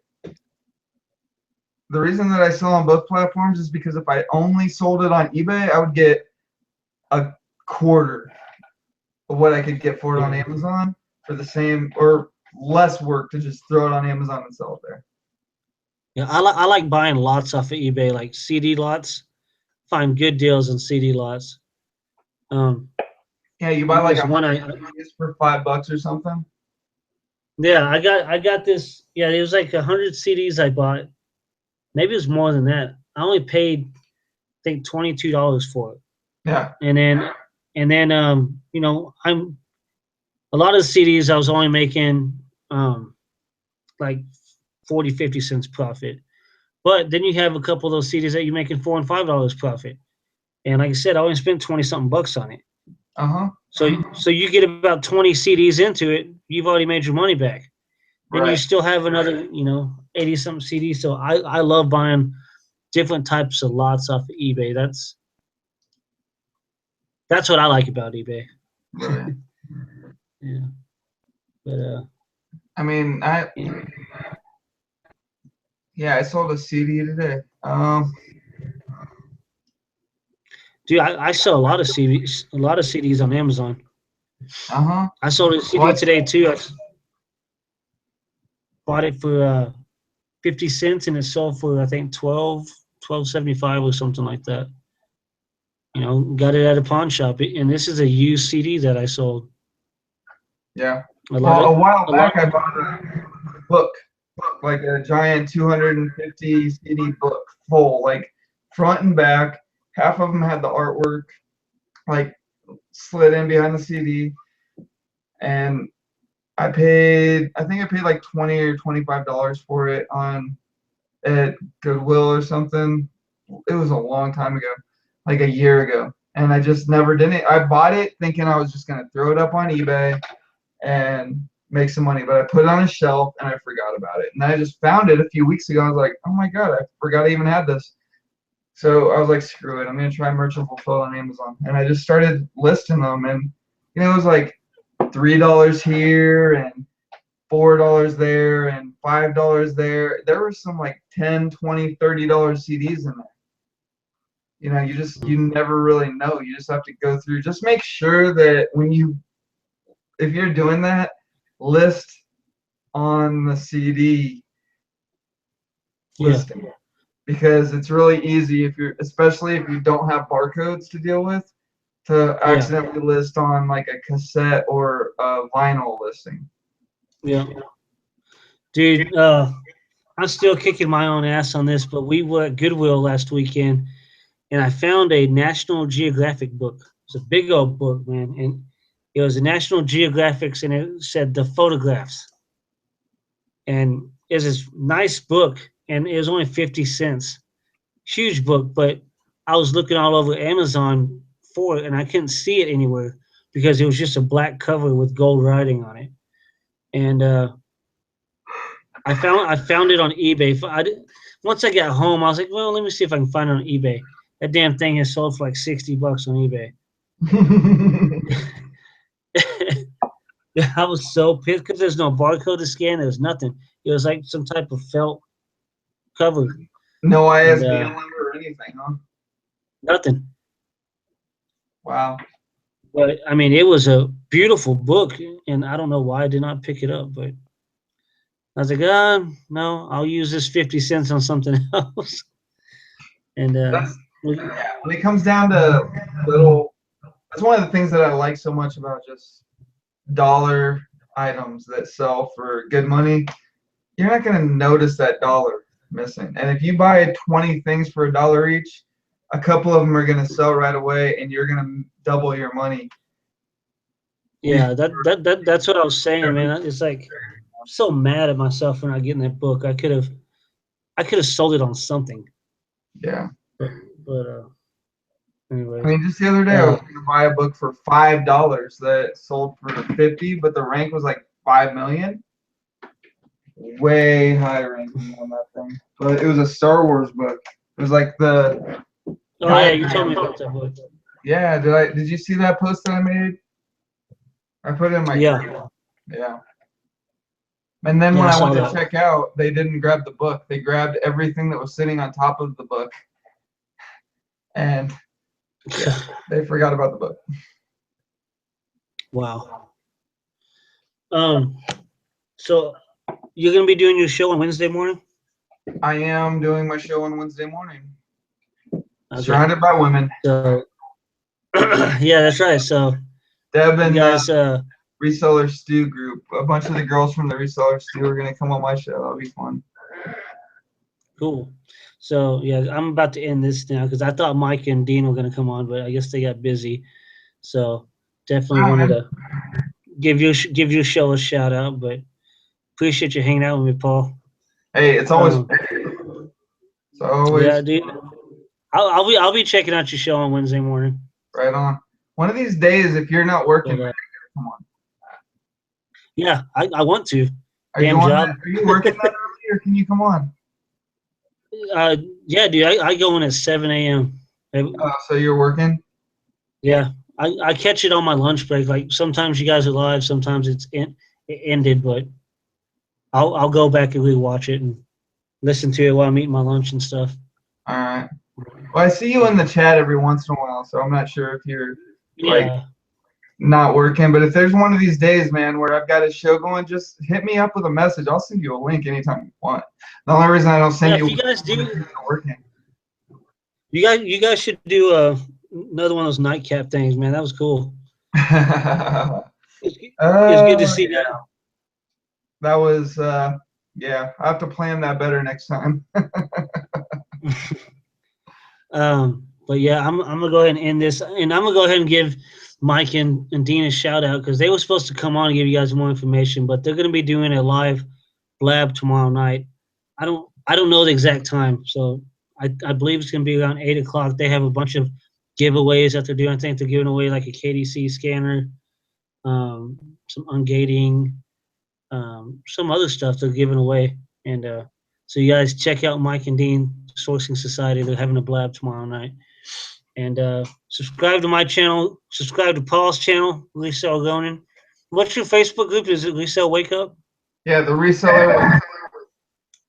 the reason that I sell on both platforms is because if I only sold it on eBay, I would get a quarter of what I could get for it on Amazon for the same or less work to just throw it on Amazon and sell it there.
Yeah, I like buying lots off of eBay, like CD lots. find good deals on CD lots.
Yeah, you buy like
There's one
100 CDs for $5 or something.
yeah, I got this. Yeah, it was like 100 CDs I bought. Maybe it was more than that. I only paid, I think, $22 for it.
Yeah.
And then you know, I'm a lot of the CDs I was only making like 40, 50 cents profit. But then you have a couple of those CDs that you're making $4 and $5 profit. And like I said, I only spent 20 something bucks on it.
Uh-huh.
So you get about 20 CDs into it, you've already made your money back. And you
Right.
still have another, you know, 80 something CDs. So I love buying different types of lots off of eBay. That's what I like about eBay.
Right.
Yeah. But
I mean, I sold a CD today.
dude, I sell a lot of CDs on Amazon.
Uh-huh.
I sold a CD
What?
today too. I bought it for 50 cents and it sold for I think 12.75 or something like that. You know, got it at a pawn shop, and this is a used CD that I sold.
Yeah.
A lot
Well,
of
a while
a lot.
back I bought a book, like a giant 250 CD book full, like front and back. Half of them had the artwork, like slid in behind the CD, and I think I paid like 20 or $25 for it on at Goodwill or something. It was a long time ago, like a year ago, and I just never did it. I bought it thinking I was just gonna throw it up on eBay and make some money, but I put it on a shelf and I forgot about it. And I just found it a few weeks ago. I was like, oh my god, I forgot I even had this. So I was like, screw it, I'm gonna try merchant fulfill on Amazon, and I just started listing them, and it was like $3 here and $4 there and $5 there. There were some like 10, 20, $30 CDs in there. You never really know. You just have to go through. Just make sure that if you're doing that, list on the CD
Yeah,
listing, because it's really easy especially if you don't have barcodes to deal with, to
yeah,
accidentally list on like a cassette or a vinyl listing.
yeah. Dude, I'm still kicking my own ass on this, but we were at Goodwill last weekend, and I found a National Geographic book. It's a big old book, man, and it was a National Geographic, and it said the photographs. And it's this nice book, and it was only 50 cents. Huge book, but I was looking all over Amazon for it, and I couldn't see it anywhere because it was just a black cover with gold writing on it. And I found it on eBay. Once I got home, I was like, well, let me see if I can find it on eBay. That damn thing has sold for like $60 on eBay. I was so pissed because there's no barcode to scan. There's nothing. It was like some type of felt cover.
No
And
ISBN number or anything, huh?
nothing.
Wow.
But I mean, it was a beautiful book, and I don't know why I did not pick it up. But I was like, no, I'll use this 50 cents on something else. And
That's when it comes down to little. That's one of the things that I like so much about just dollar items that sell for good money. You're not going to notice that dollar missing. And if you buy 20 things for $1 each, a couple of them are going to sell right away, and you're going to double your money.
yeah, that's what I was saying, man. It's like I'm so mad at myself for not getting that book. I could have sold it on something.
Yeah.
But anyway.
I mean, just the other day, I was going to buy a book for $5 that sold for 50, but the rank was like 5 million. Way higher ranking on that thing. But it was a Star Wars book. It was like the.
Oh yeah, you told me about that book.
Yeah, did you see that post that I made? I put it in my group. Yeah. And then when I went to check out, they didn't grab the book. They grabbed everything that was sitting on top of the book. And yeah, they forgot about the book.
Wow. So you're gonna be doing your show on Wednesday morning?
I am doing my show on Wednesday morning.
Okay.
Surrounded by women.
So, yeah, that's right. So,
Deb
you
and
guys,
Reseller Stew group. A bunch of the girls from the Reseller Stew are gonna come on my show. That'll be fun.
cool. So, yeah, I'm about to end this now because I thought Mike and Dean were going to come on, but I guess they got busy. So, definitely wanted to give your show a shout out, but appreciate you hanging out with me, Paul.
Hey, it's always
Yeah, dude. I'll be checking out your show on Wednesday morning.
right on. One of these days, if you're not working,
But,
come on.
yeah, I want to.
Are
Damn
you on
job.
that, are you working that early, or can you come on?
Yeah, dude. I go in at 7 a.m.
So you're working?
Yeah, I catch it on my lunch break. Like sometimes you guys are live, sometimes it ended, but I'll go back and rewatch it and listen to it while I'm eating my lunch and stuff.
All right. Well, I see you in the chat every once in a while, so I'm not sure if you're like
Yeah.
not working. But if there's one of these days, man, where I've got a show going, just hit me up with a message. I'll send you a link anytime you want. The only reason I don't send
Yeah,
you
if you guys do,
is you're working.
you guys should do another one of those nightcap things, man. That was cool. It's good to see
yeah.
that.
That was yeah. I have to plan that better next time.
But yeah, I'm gonna go ahead and end this, and I'm gonna go ahead and give Mike and Dean a shout out because they were supposed to come on and give you guys more information, but they're gonna be doing a live blab tomorrow night. I don't know the exact time, so I believe it's gonna be around 8 o'clock. They have a bunch of giveaways that they're doing. I think they're giving away like a KDC scanner, some ungating, some other stuff they're giving away, and so you guys check out Mike and Dean Sourcing Society. They're having a blab tomorrow night. And subscribe to my channel. Subscribe to Paul's channel, Lisa Algonin. What's your Facebook group? Is it Lisa Wake Up?
Yeah, the reseller.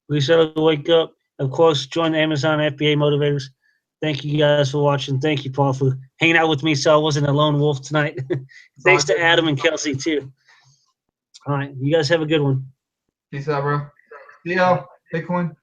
Lisa Wake Up. Of course, join the Amazon FBA Motivators. Thank you guys for watching. Thank you, Paul, for hanging out with me so I wasn't a lone wolf tonight. Thanks to Adam and Kelsey, too. All right. You guys have a good one.
Peace out, bro. See y'all. Bitcoin.